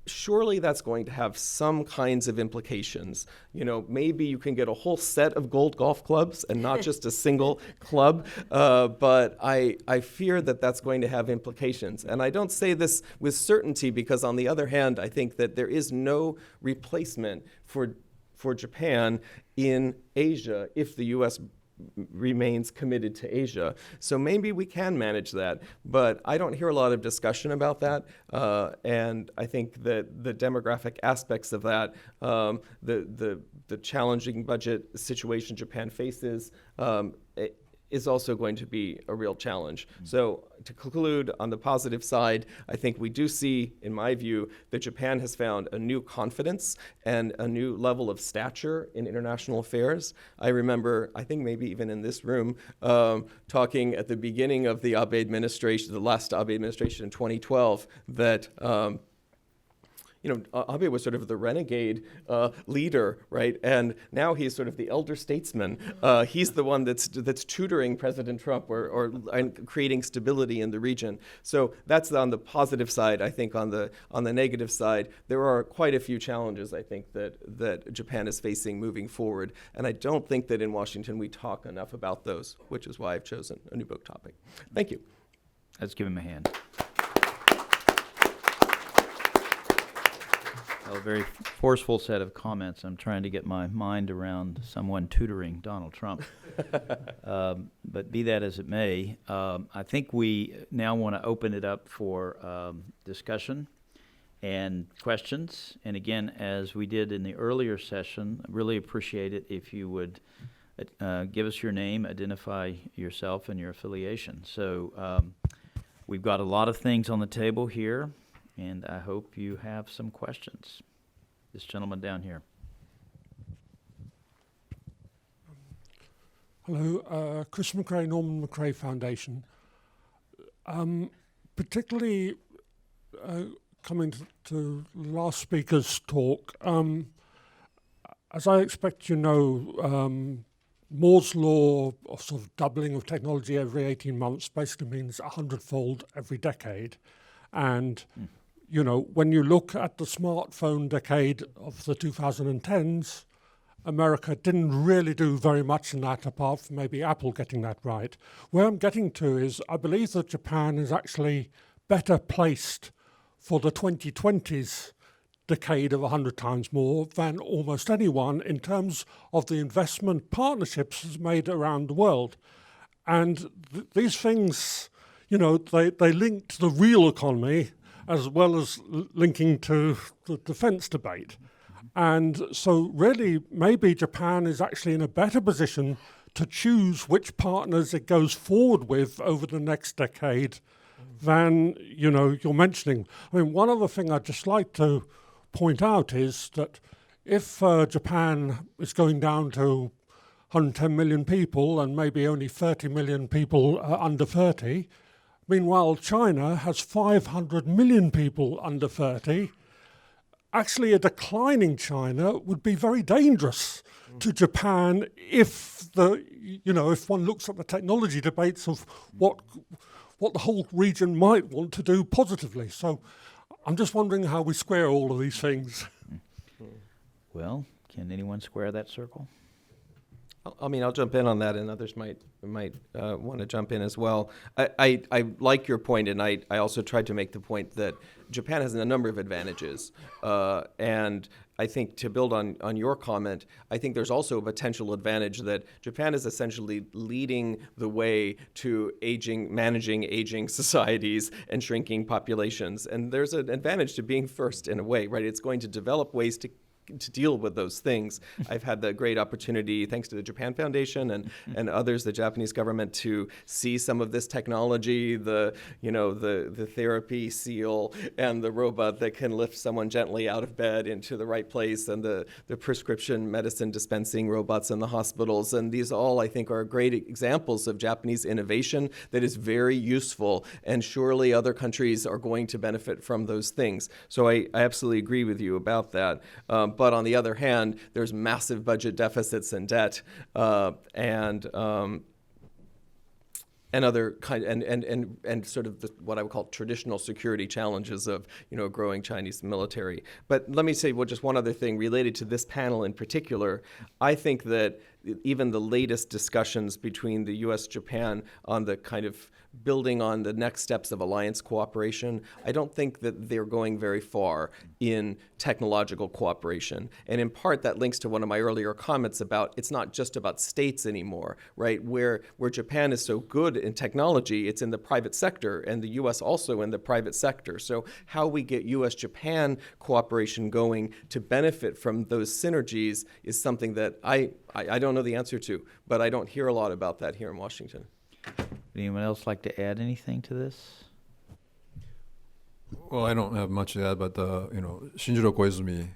surely that's going to have some kinds of implications. Maybe you can get a whole set of gold golf clubs and not just a single club, but I fear that that's going to have implications. And I don't say this with certainty because, on the other hand, I think that there is no replacement for Japan in Asia if the U.S. remains committed to Asia. So maybe we can manage that, but I don't hear a lot of discussion about that. And I think that the demographic aspects of that, the challenging budget situation Japan faces, is also going to be a real challenge. So to conclude, on the positive side, I think we do see, in my view, that Japan has found a new confidence and a new level of stature in international affairs. I remember, I think maybe even in this room, talking at the beginning of the Abe administration, the last Abe administration in 2012, that Abe was sort of the renegade leader, right? And now he's sort of the elder statesman. He's the one that's tutoring President Trump or creating stability in the region. So that's on the positive side. I think on the negative side, there are quite a few challenges, I think, that Japan is facing moving forward. And I don't think that in Washington we talk enough about those, which is why I've chosen a new book topic. Thank you. Let's give him a hand. A very forceful set of comments. I'm trying to get my mind around someone tutoring Donald Trump. But be that as it may, I think we now want to open it up for discussion and questions. And again, as we did in the earlier session, I really appreciate it if you would give us your name, identify yourself and your affiliation. So we've got a lot of things on the table here, and I hope you have some questions. This gentleman down here. Hello, Chris McRae, Norman McRae Foundation. Particularly coming to the last speaker's talk, as I expect you know, Moore's law of sort of doubling of technology every 18 months basically means 100-fold every decade. And you know, when you look at the smartphone decade of the 2010s, America didn't really do very much in that, apart from maybe Apple getting that right. Where I'm getting to is I believe that Japan is actually better placed for the 2020s decade of 100 times more than almost anyone in terms of the investment partnerships it's made around the world. And these things, you know, they link to the real economy as well as linking to the defense debate. And so really, maybe Japan is actually in a better position to choose which partners it goes forward with over the next decade than, you know, you're mentioning. I mean, one other thing I'd just like to point out is that if Japan is going down to 110 million people and maybe only 30 million people under 30, meanwhile, China has 500 million people under 30. Actually, a declining China would be very dangerous to Japan if if one looks at the technology debates of what the whole region might want to do positively. So I'm just wondering how we square all of these things. Well, can anyone square that circle? I mean, I'll jump in on that, and others might want to jump in as well. I like your point, and I also tried to make the point that Japan has a number of advantages. And I think to build on your comment, I think there's also a potential advantage that Japan is essentially leading the way to managing aging societies and shrinking populations. And there's an advantage to being first in a way, right? It's going to develop ways to deal with those things. I've had the great opportunity, thanks to the Japan Foundation and others, the Japanese government, to see some of this technology, the therapy seal and the robot that can lift someone gently out of bed into the right place, and the prescription medicine dispensing robots in the hospitals. And these all, I think, are great examples of Japanese innovation that is very useful, and surely other countries are going to benefit from those things. So I absolutely agree with you about that. But on the other hand, there's massive budget deficits and debt, and other and sort of what I would call traditional security challenges of a growing Chinese military. But let me say just one other thing related to this panel in particular. I think that even the latest discussions between the U.S. Japan on the kind of building on the next steps of alliance cooperation, I don't think that they're going very far in technological cooperation. And in part, that links to one of my earlier comments about it's not just about states anymore, right? Where Japan is so good in technology, it's in the private sector, and the U.S. also in the private sector. So how we get U.S.-Japan cooperation going to benefit from those synergies is something that I don't know the answer to, but I don't hear a lot about that here in Washington. Would anyone else like to add anything to this? Well, I don't have much to add, but Shinjiro Koizumi,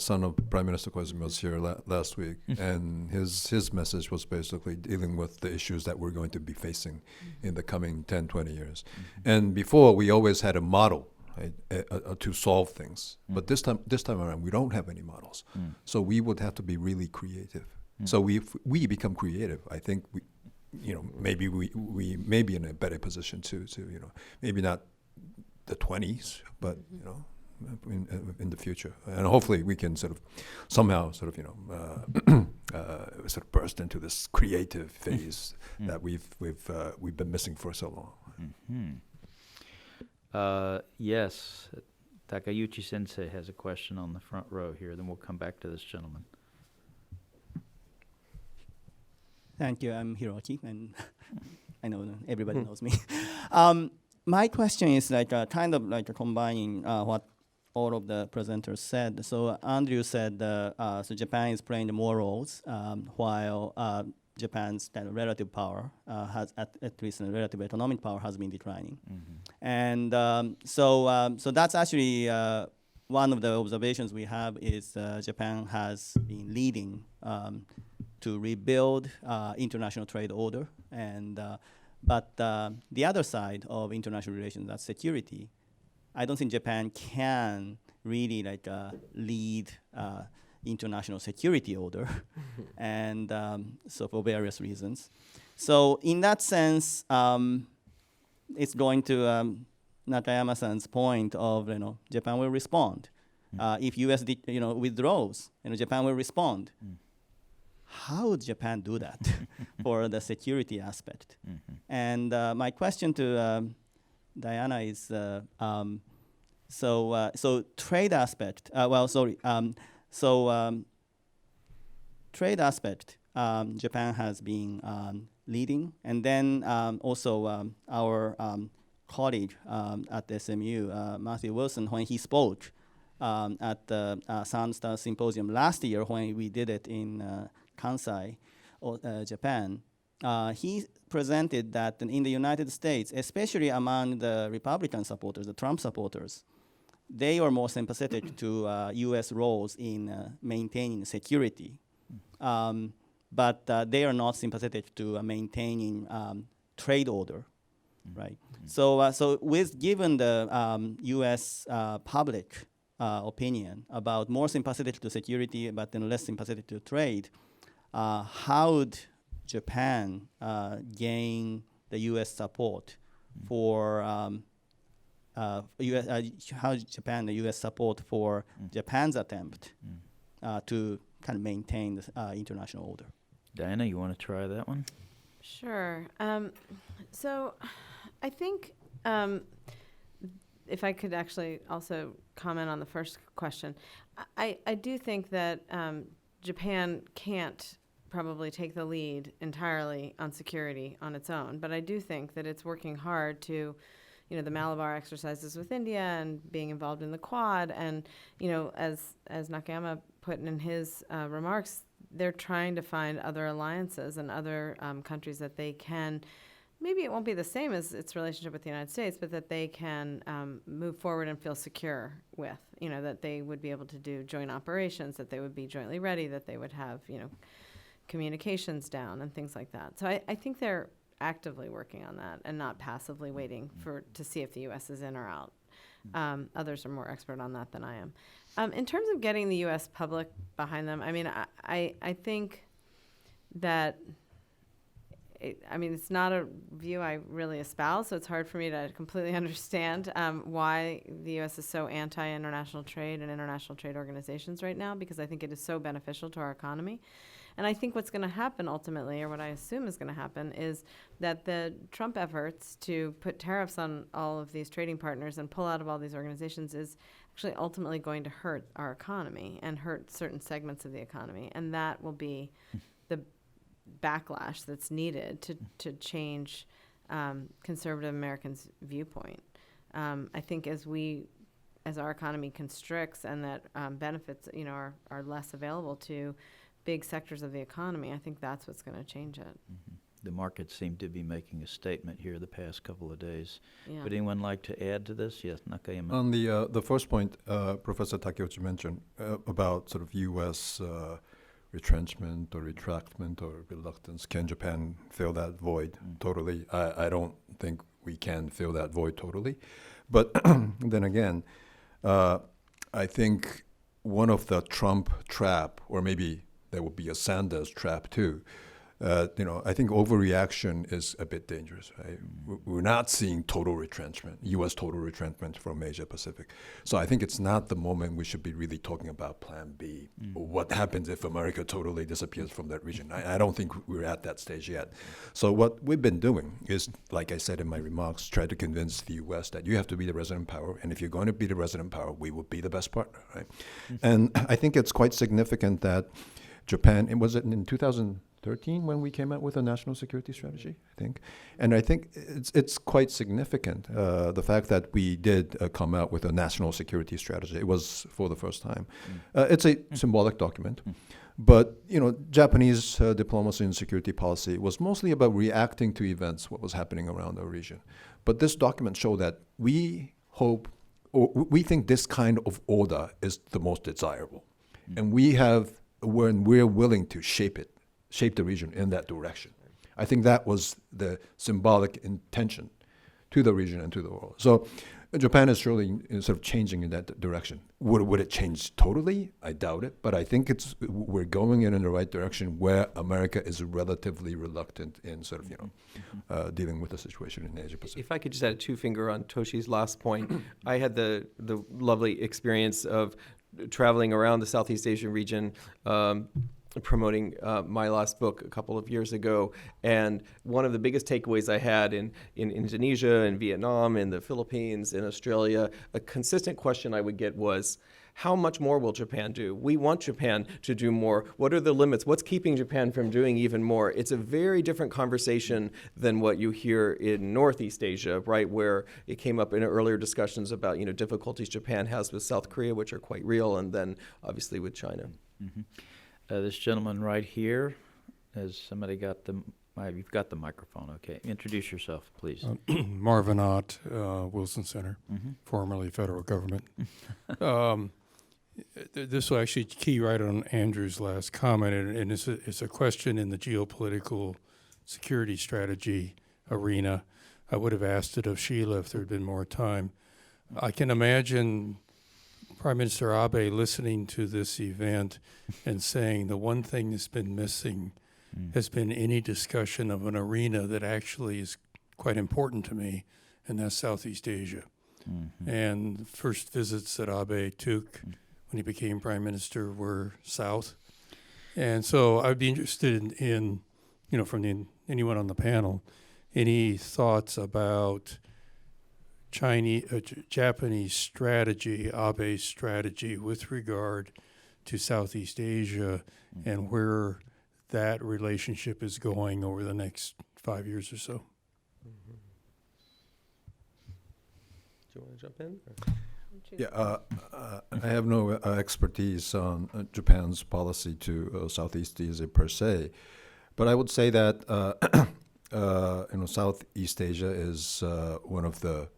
son of Prime Minister Koizumi, was here last week, and his message was basically dealing with the issues that we're going to be facing in the coming 10, 20 years. And before, we always had a model, right, to solve things, but this time around, we don't have any models. So we would have to be really creative. So if we become creative, I think maybe we may be in a better position to maybe not the 20s, but in the future, and hopefully we can somehow burst into this creative phase that we've been missing for so long. Yes, Takayuchi Sensei has a question on the front row here. Then we'll come back to this gentleman. Thank you. I'm Hiroki, and I know everybody knows me. My question is kind of combining what all of the presenters said. So Andrew said so Japan is playing more roles while Japan's kind of relative power has at least relative economic power has been declining, and so that's actually one of the observations we have is Japan has been leading to rebuild international trade order, and but the other side of international relations, that's security. I don't think Japan can really lead international security order, and so for various reasons. So in that sense, it's going to Nakayama-san's point of Japan will respond. If U.S. withdraws, Japan will respond. How would Japan do that for the security aspect? And my question to Diana is, so trade aspect, trade aspect, Japan has been leading, and then also our colleague at SMU, Matthew Wilson, when he spoke at the Sunstar Symposium last year when we did it in Kansai, Japan, he presented that in the United States, especially among the Republican supporters, the Trump supporters, they are more sympathetic to U.S. roles in maintaining security, but they are not sympathetic to maintaining trade order, right? So given the U.S. public opinion about more sympathetic to security but then less sympathetic to trade, how would Japan gain the U.S. support for how Japan the U.S. support for Japan's attempt to kind of maintain the international order? Diana, you want to try that one? Sure. So I think if I could actually also comment on the first question, I do think that Japan can't probably take the lead entirely on security on its own, but I do think that it's working hard to, the Malabar exercises with India and being involved in the Quad, and as Nakayama put in his remarks, they're trying to find other alliances and other countries that they can. Maybe it won't be the same as its relationship with the United States, but that they can move forward and feel secure with, that they would be able to do joint operations, that they would be jointly ready, that they would have, communications down and things like that. So I think they're actively working on that and not passively waiting to see if the U.S. is in or out. Others are more expert on that than I am. In terms of getting the U.S. public behind them, I think that it's not a view I really espouse, so it's hard for me to completely understand why the U.S. is so anti-international trade and international trade organizations right now, because I think it is so beneficial to our economy. And I think what's going to happen ultimately, or what I assume is going to happen, is that the Trump efforts to put tariffs on all of these trading partners and pull out of all these organizations is actually ultimately going to hurt our economy and hurt certain segments of the economy. And that will be the backlash that's needed to change conservative Americans' viewpoint. I think as our economy constricts and that benefits, are less available to big sectors of the economy, I think that's what's going to change it. Mm-hmm. The markets seem to be making a statement here the past couple of days. Yeah. Would anyone like to add to this? Yes, Nakayama. On the first point, Professor Takeuchi mentioned about sort of U.S. Retrenchment or retractment or reluctance. Can Japan fill that void totally? I don't think we can fill that void totally. But then again, I think one of the Trump trap, or maybe there would be a Sanders trap too, I think overreaction is a bit dangerous. Right? We're not seeing total retrenchment, U.S. total retrenchment from Asia Pacific. So I think it's not the moment we should be really talking about Plan B. What happens if America totally disappears from that region? I don't think we're at that stage yet. So what we've been doing is, like I said in my remarks, try to convince the U.S. that you have to be the resident power, and if you're going to be the resident power, we will be the best partner. Right? And I think it's quite significant that Japan, was it in 2013 when we came out with a national security strategy, I think. And I think it's quite significant, the fact that we did come out with a national security strategy. It was for the first time. It's a symbolic document. But, Japanese diplomacy and security policy was mostly about reacting to events, what was happening around our region. But this document showed that we hope, or we think this kind of order is the most desirable. And we're willing to shape the region in that direction. I think that was the symbolic intention to the region and to the world. So Japan is surely sort of changing in that direction. Would it change totally? I doubt it, but I think we're going in the right direction where America is relatively reluctant in sort of, dealing with the situation in Asia Pacific. If I could just add a two-finger on Toshi's last point, I had the lovely experience of traveling around the Southeast Asian region, promoting my last book a couple of years ago. And one of the biggest takeaways I had in Indonesia and Vietnam and the Philippines and Australia, a consistent question I would get was, how much more will Japan do? We want Japan to do more. What are the limits? What's keeping Japan from doing even more? It's a very different conversation than what you hear in Northeast Asia, right, where it came up in earlier discussions about difficulties Japan has with South Korea, which are quite real, and then obviously with China. Mm-hmm. This gentleman right here, has somebody got you've got the microphone, okay. Introduce yourself, please. Marvin Ott, Wilson Center, formerly federal government. This will actually key right on Andrew's last comment, and it's a question in the geopolitical security strategy arena. I would have asked it of Sheila if there had been more time. I can imagine Prime Minister Abe listening to this event and saying the one thing that's been missing has been any discussion of an arena that actually is quite important to me, and that's Southeast Asia. And the first visits that Abe took when he became Prime Minister were south. And so I'd be interested in from anyone on the panel, any thoughts about Japanese strategy, Abe's strategy with regard to Southeast Asia and where that relationship is going over the next 5 years or so. Do you want to jump in? Yeah, I have no expertise on Japan's policy to Southeast Asia per se, but I would say that Southeast Asia is one of the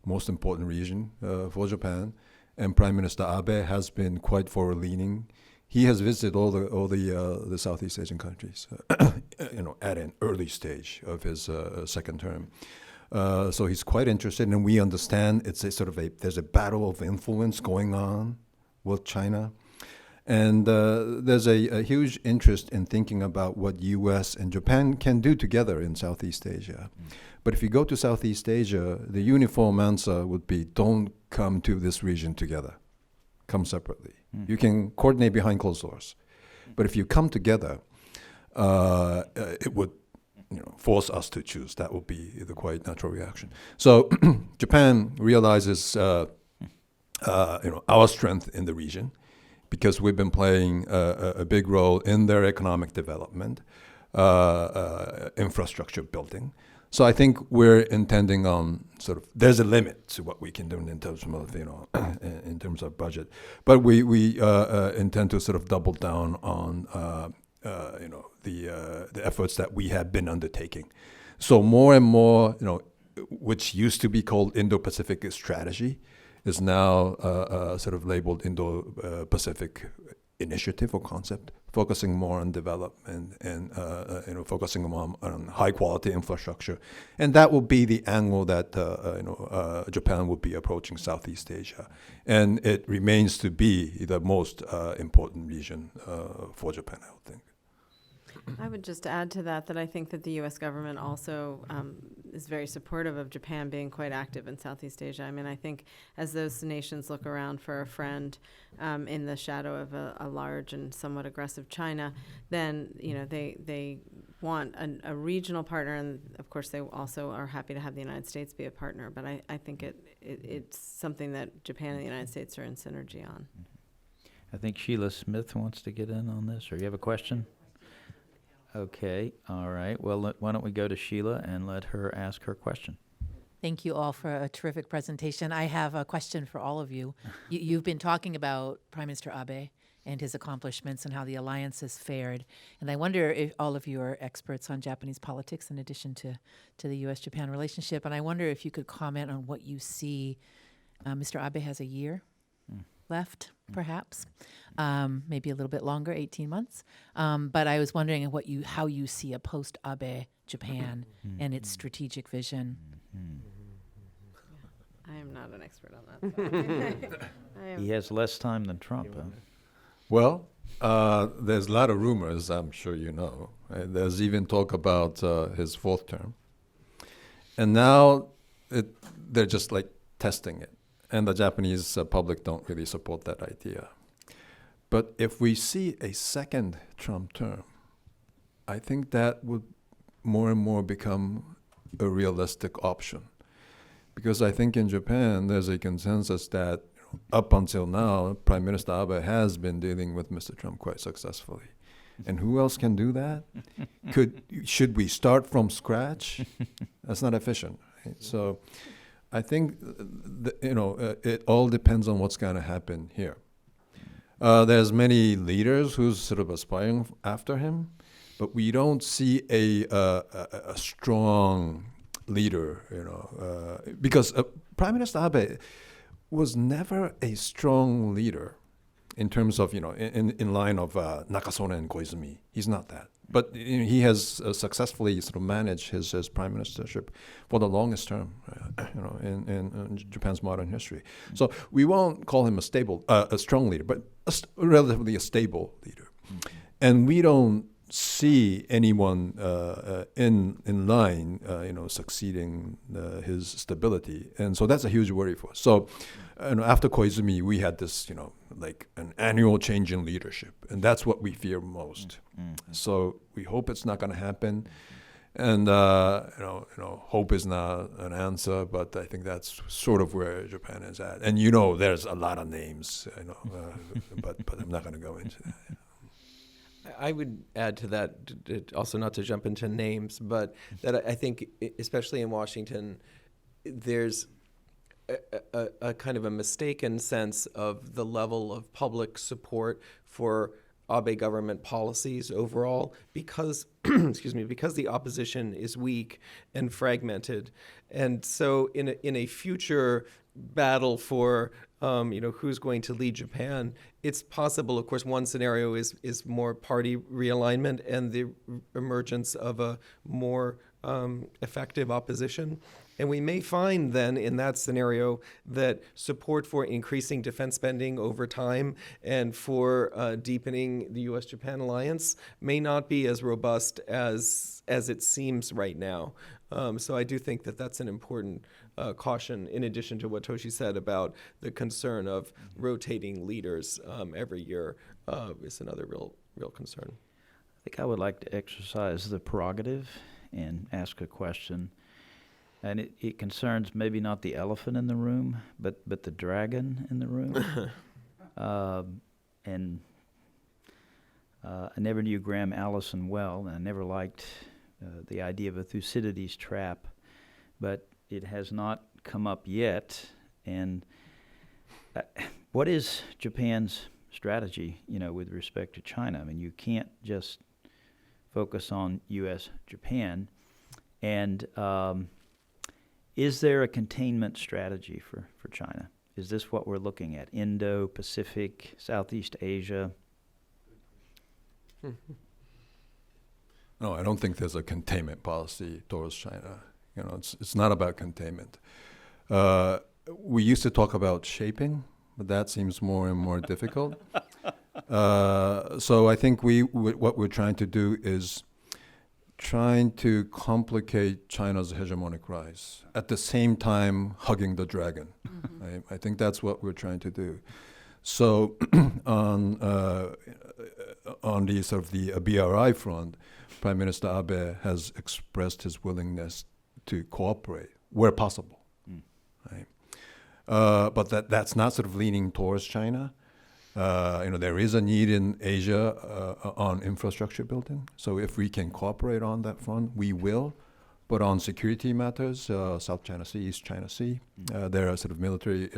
most important region for Japan, and Prime Minister Abe has been quite forward-leaning. He has visited all the Southeast Asian countries, at an early stage of his second term. So he's quite interested, and we understand it's there's a battle of influence going on with China. And there's a huge interest in thinking about what U.S. and Japan can do together in Southeast Asia. But if you go to Southeast Asia, the uniform answer would be, don't come to this region together. Come separately. You can coordinate behind closed doors. But if you come together, it would force us to choose. That would be the quite natural reaction. So Japan realizes our strength in the region, because we've been playing a big role in their economic development, infrastructure building. So I think we're intending on there's a limit to what we can do in terms of in terms of budget, but we intend to double down on the efforts that we have been undertaking. So more and more, which used to be called Indo-Pacific strategy, is now labeled Indo-Pacific initiative or concept, focusing more on development and focusing on high quality infrastructure, and that will be the angle that Japan will be approaching Southeast Asia, and it remains to be the most important region for Japan, I would think. I would just add to that I think that the U.S. government also is very supportive of Japan being quite active in Southeast Asia. I mean, I think as those nations look around for a friend in the shadow of a large and somewhat aggressive China, then they want a regional partner, and of course they also are happy to have the United States be a partner. But I think it's something that Japan and the United States are in synergy on. I think Sheila Smith wants to get in on this, or you have a question? Okay, all right. Well, why don't we go to Sheila and let her ask her question. Thank you all for a terrific presentation. I have a question for all of you. You've been talking about Prime Minister Abe and his accomplishments and how the alliance has fared. And I wonder if all of you are experts on Japanese politics in addition to the U.S.-Japan relationship. And I wonder if you could comment on what you see. Mr. Abe has a year left, perhaps, maybe a little bit longer, 18 months. But I was wondering how you see a post-Abe Japan and its strategic vision. I am not an expert on that. So. He has less time than Trump. Huh? Well, there's a lot of rumors, I'm sure you know. There's even talk about his fourth term. And now they're just testing it. And the Japanese public don't really support that idea. But if we see a second Trump term, I think that would more and more become a realistic option. Because I think in Japan, there's a consensus that up until now, Prime Minister Abe has been dealing with Mr. Trump quite successfully. And who else can do that? Should we start from scratch? That's not efficient. Right? So I think it all depends on what's going to happen here. There's many leaders who's aspiring after him, but we don't see a strong leader, because Prime Minister Abe was never a strong leader in terms of, in line of Nakasone and Koizumi. He's not that. But he has successfully managed his prime ministership for the longest term, in Japan's modern history. So we won't call him a strong leader, but relatively a stable leader. And we don't see anyone in line, succeeding his stability, and so that's a huge worry for us. So, after Koizumi, we had this, an annual change in leadership, and that's what we fear most. So we hope it's not going to happen, and hope is not an answer, but I think that's sort of where Japan is at. And there's a lot of names, but I'm not going to go into that. I would add to that, also not to jump into names, but that I think, especially in Washington, there's a kind of a mistaken sense of the level of public support for Abe government policies overall, because because the opposition is weak and fragmented, and so in a future battle for who's going to lead Japan, it's possible. Of course, one scenario is more party realignment and the emergence of a more effective opposition. And we may find then in that scenario that support for increasing defense spending over time and for deepening the U.S.-Japan alliance may not be as robust as it seems right now. So I do think that that's an important caution, in addition to what Toshi said about the concern of rotating leaders every year, is another real concern. think I would like to exercise the prerogative and ask a question. And it concerns maybe not the elephant in the room, but the dragon in the room. I never knew Graham Allison well, and I never liked the idea of a Thucydides trap, but it has not come up yet. And what is Japan's strategy, with respect to China? I mean, you can't just focus on U.S. Japan. And is there a containment strategy for China? Is this what we're looking at? Indo-Pacific, Southeast Asia? No, I don't think there's a containment policy towards China. It's not about containment. We used to talk about shaping, but that seems more and more difficult. So I think what we're trying to do is trying to complicate China's hegemonic rise, at the same time hugging the dragon. I think that's what we're trying to do. So on the sort of the BRI front, Prime Minister Abe has expressed his willingness to cooperate where possible. Right? But that's not sort of leaning towards China. There is a need in Asia on infrastructure building. So if we can cooperate on that front, we will. But on security matters, South China Sea, East China Sea, there are sort of military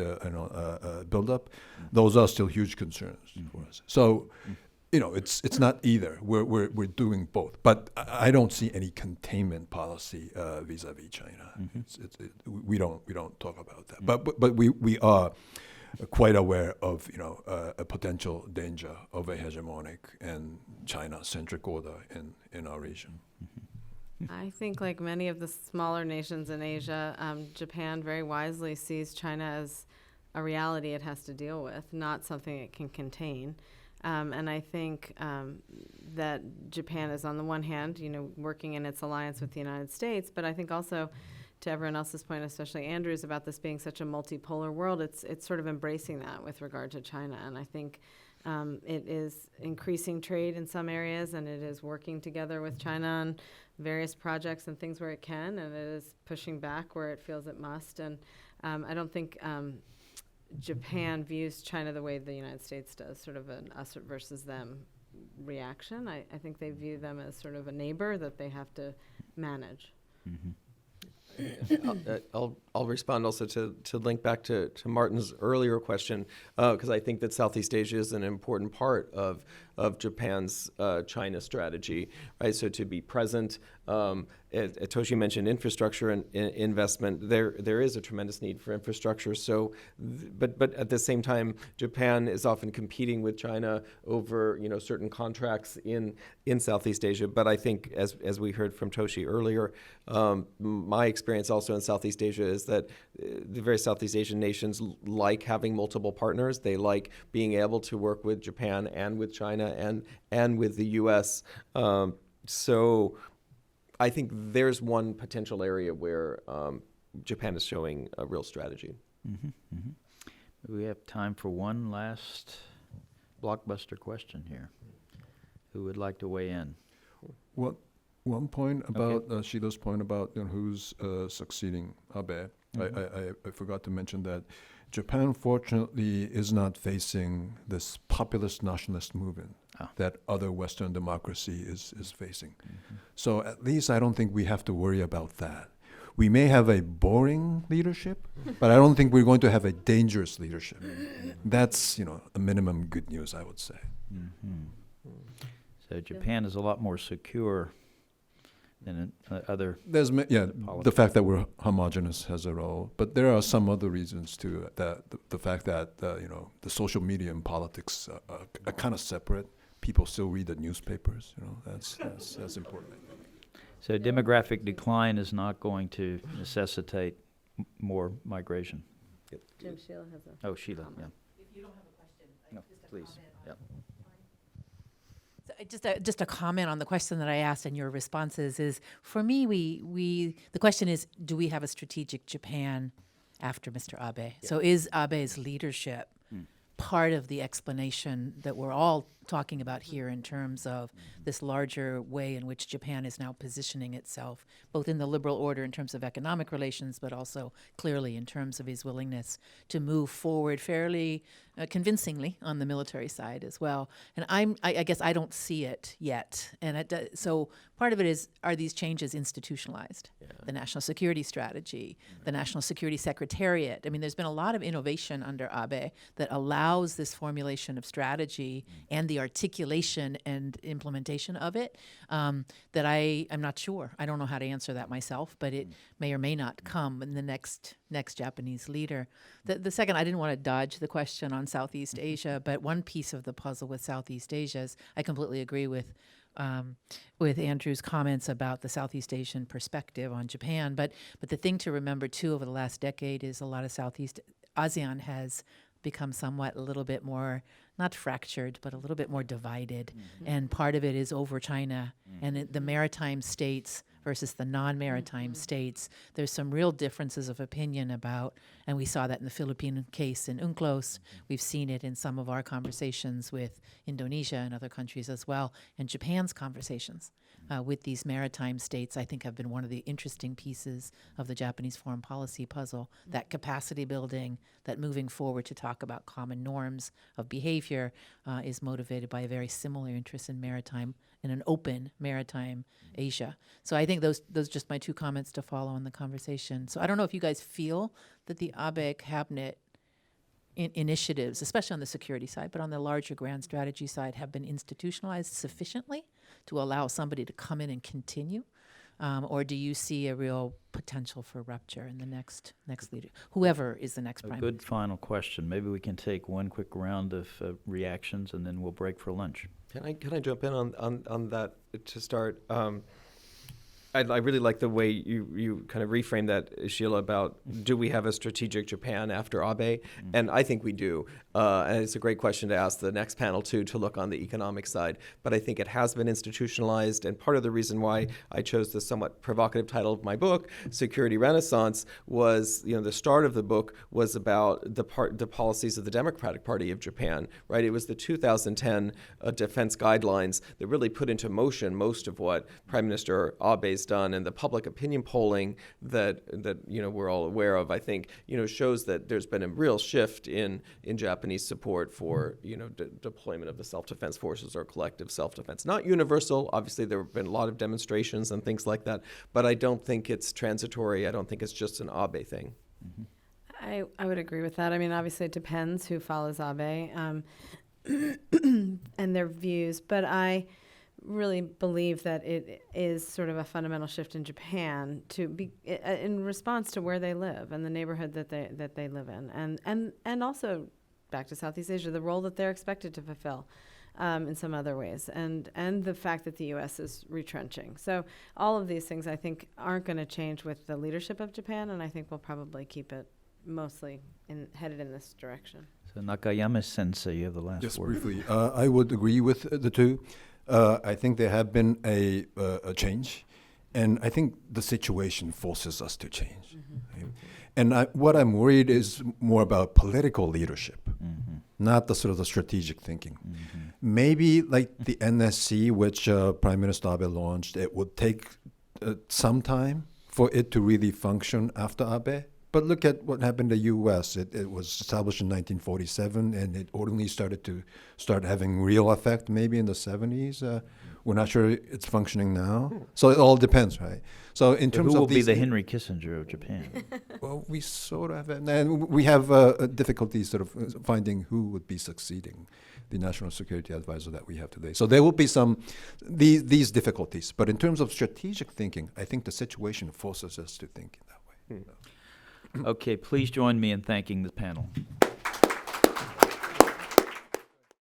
buildup. Those are still huge concerns for us. So, it's not either. We're doing both. But I don't see any containment policy vis-a-vis China. We don't talk about that. But we are quite aware of a potential danger of a hegemonic and China-centric order in our region. I think, like many of the smaller nations in Asia, Japan very wisely sees China as a reality it has to deal with, not something it can contain. And I think that Japan is, on the one hand, working in its alliance with the United States, but I think also, to everyone else's point, especially Andrew's, about this being such a multipolar world, it's sort of embracing that with regard to China. And I think it is increasing trade in some areas, and it is working together with China on various projects and things where it can, and it is pushing back where it feels it must. And I don't think Japan views China the way the United States does, sort of an us versus them reaction. I think they view them as sort of a neighbor that they have to manage. I'll respond also to link back to Martin's earlier question, because I think that Southeast Asia is an important part of Japan's China strategy, right? So to be present, Toshi mentioned infrastructure and investment. There is a tremendous need for infrastructure. So, but at the same time, Japan is often competing with China over certain contracts in Southeast Asia. But I think, as we heard from Toshi earlier, my experience also in Southeast Asia is that the various Southeast Asian nations like having multiple partners. They like being able to work with Japan and with China and with the U.S. So I think there's one potential area where Japan is showing a real strategy. We have time for one last blockbuster question here. Who would like to weigh in? One point about Shilo's point about who's succeeding Abe. I forgot to mention that Japan, fortunately, is not facing this populist nationalist movement that other Western democracy is facing. So at least I don't think we have to worry about that. We may have a boring leadership, but I don't think we're going to have a dangerous leadership. That's, a minimum good news, I would say. So Japan is a lot more secure than other the fact that we're homogenous has a role, but there are some other reasons too. That the fact that the social media and politics are kind of separate. People still read the newspapers. That's important. So demographic decline is not going to necessitate more migration. Jim Sheila has a Sheila, comment. If you don't have a question, No, please. Yep. So just a comment on the question that I asked and your responses is, for me, the question is, do we have a strategic Japan after Mr. Abe? So is Abe's leadership part of the explanation that we're all talking about here in terms of this larger way in which Japan is now positioning itself, both in the liberal order in terms of economic relations, but also clearly in terms of his willingness to move forward fairly convincingly on the military side as well. And I guess I don't see it yet. And so part of it is, are these changes institutionalized? The national security strategy, the national security secretariat. I mean, there's been a lot of innovation under Abe that allows this formulation of strategy and the articulation and implementation of it that I'm not sure. I don't know how to answer that myself, but it may or may not come in the next Japanese leader. The second, I didn't want to dodge the question on Southeast Asia, but one piece of the puzzle with Southeast Asia is I completely agree with Andrew's comments about the Southeast Asian perspective on Japan. But the thing to remember, too, over the last decade is a lot of Southeast ASEAN has become somewhat a little bit more, not fractured, but a little bit more divided. And part of it is over China and the maritime states versus the non-maritime states. There's some real differences of opinion about, and we saw that in the Philippine case in UNCLOS. We've seen it in some of our conversations with Indonesia and other countries as well. And Japan's conversations with these maritime states, I think, have been one of the interesting pieces of the Japanese foreign policy puzzle. That capacity building, that moving forward to talk about common norms of behavior is motivated by a very similar interest in maritime, in an open maritime Asia. So I think those just my two comments to follow on the conversation. So I don't know if you guys feel that the Abe cabinet initiatives, especially on the security side, but on the larger grand strategy side, have been institutionalized sufficiently to allow somebody to come in and continue? Or do you see a real potential for rupture in the next leader, whoever is the next prime Good minister? final question. Maybe we can take one quick round of reactions, and then we'll break for lunch. Can I jump in on that to start? I really like the way you kind of reframe that, Sheila, about do we have a strategic Japan after Abe? And I think we do. And it's a great question to ask the next panel, too, to look on the economic side. But I think it has been institutionalized. And part of the reason why I chose the somewhat provocative title of my book, Security Renaissance, was, the start of the book was about the policies of the Democratic Party of Japan, right? It was the 2010 defense guidelines that really put into motion most of what Prime Minister Abe's done, and the public opinion polling that we're all aware of, I think, shows that there's been a real shift in Japanese support for deployment of the self-defense forces or collective self-defense. Not universal. Obviously, there have been a lot of demonstrations and things like that, but I don't think it's transitory. I don't think it's just an Abe thing. I would agree with that. I mean, obviously, it depends who follows Abe and their views, but I really believe that it is sort of a fundamental shift in Japan to be in response to where they live and the neighborhood that they live in, and also back to Southeast Asia, the role that they're expected to fulfill in some other ways, and the fact that the U.S. is retrenching. So all of these things I think aren't going to change with the leadership of Japan, and I think we'll probably keep it mostly headed in this direction. So Nakayama-sensei, you have the last Just word. briefly, I would agree with the two. I think there have been a change, and I think the situation forces us to change. Right? And what I'm worried is more about political leadership, not the sort of the strategic thinking. Maybe like the NSC, which Prime Minister Abe launched, it would take some time for it to really function after Abe. But look at what happened to the U.S. It was established in 1947, and it only started having real effect maybe in the 70s. We're not sure it's functioning now. So it all depends, right? So in terms who of will be these the Henry Kissinger of Japan? well, we sort of have, and we have difficulty sort of finding who would be succeeding the national security advisor that we have today. So there will be these difficulties. But in terms of strategic thinking, I think the situation forces us to think in that way. Okay, please join me in thanking the panel.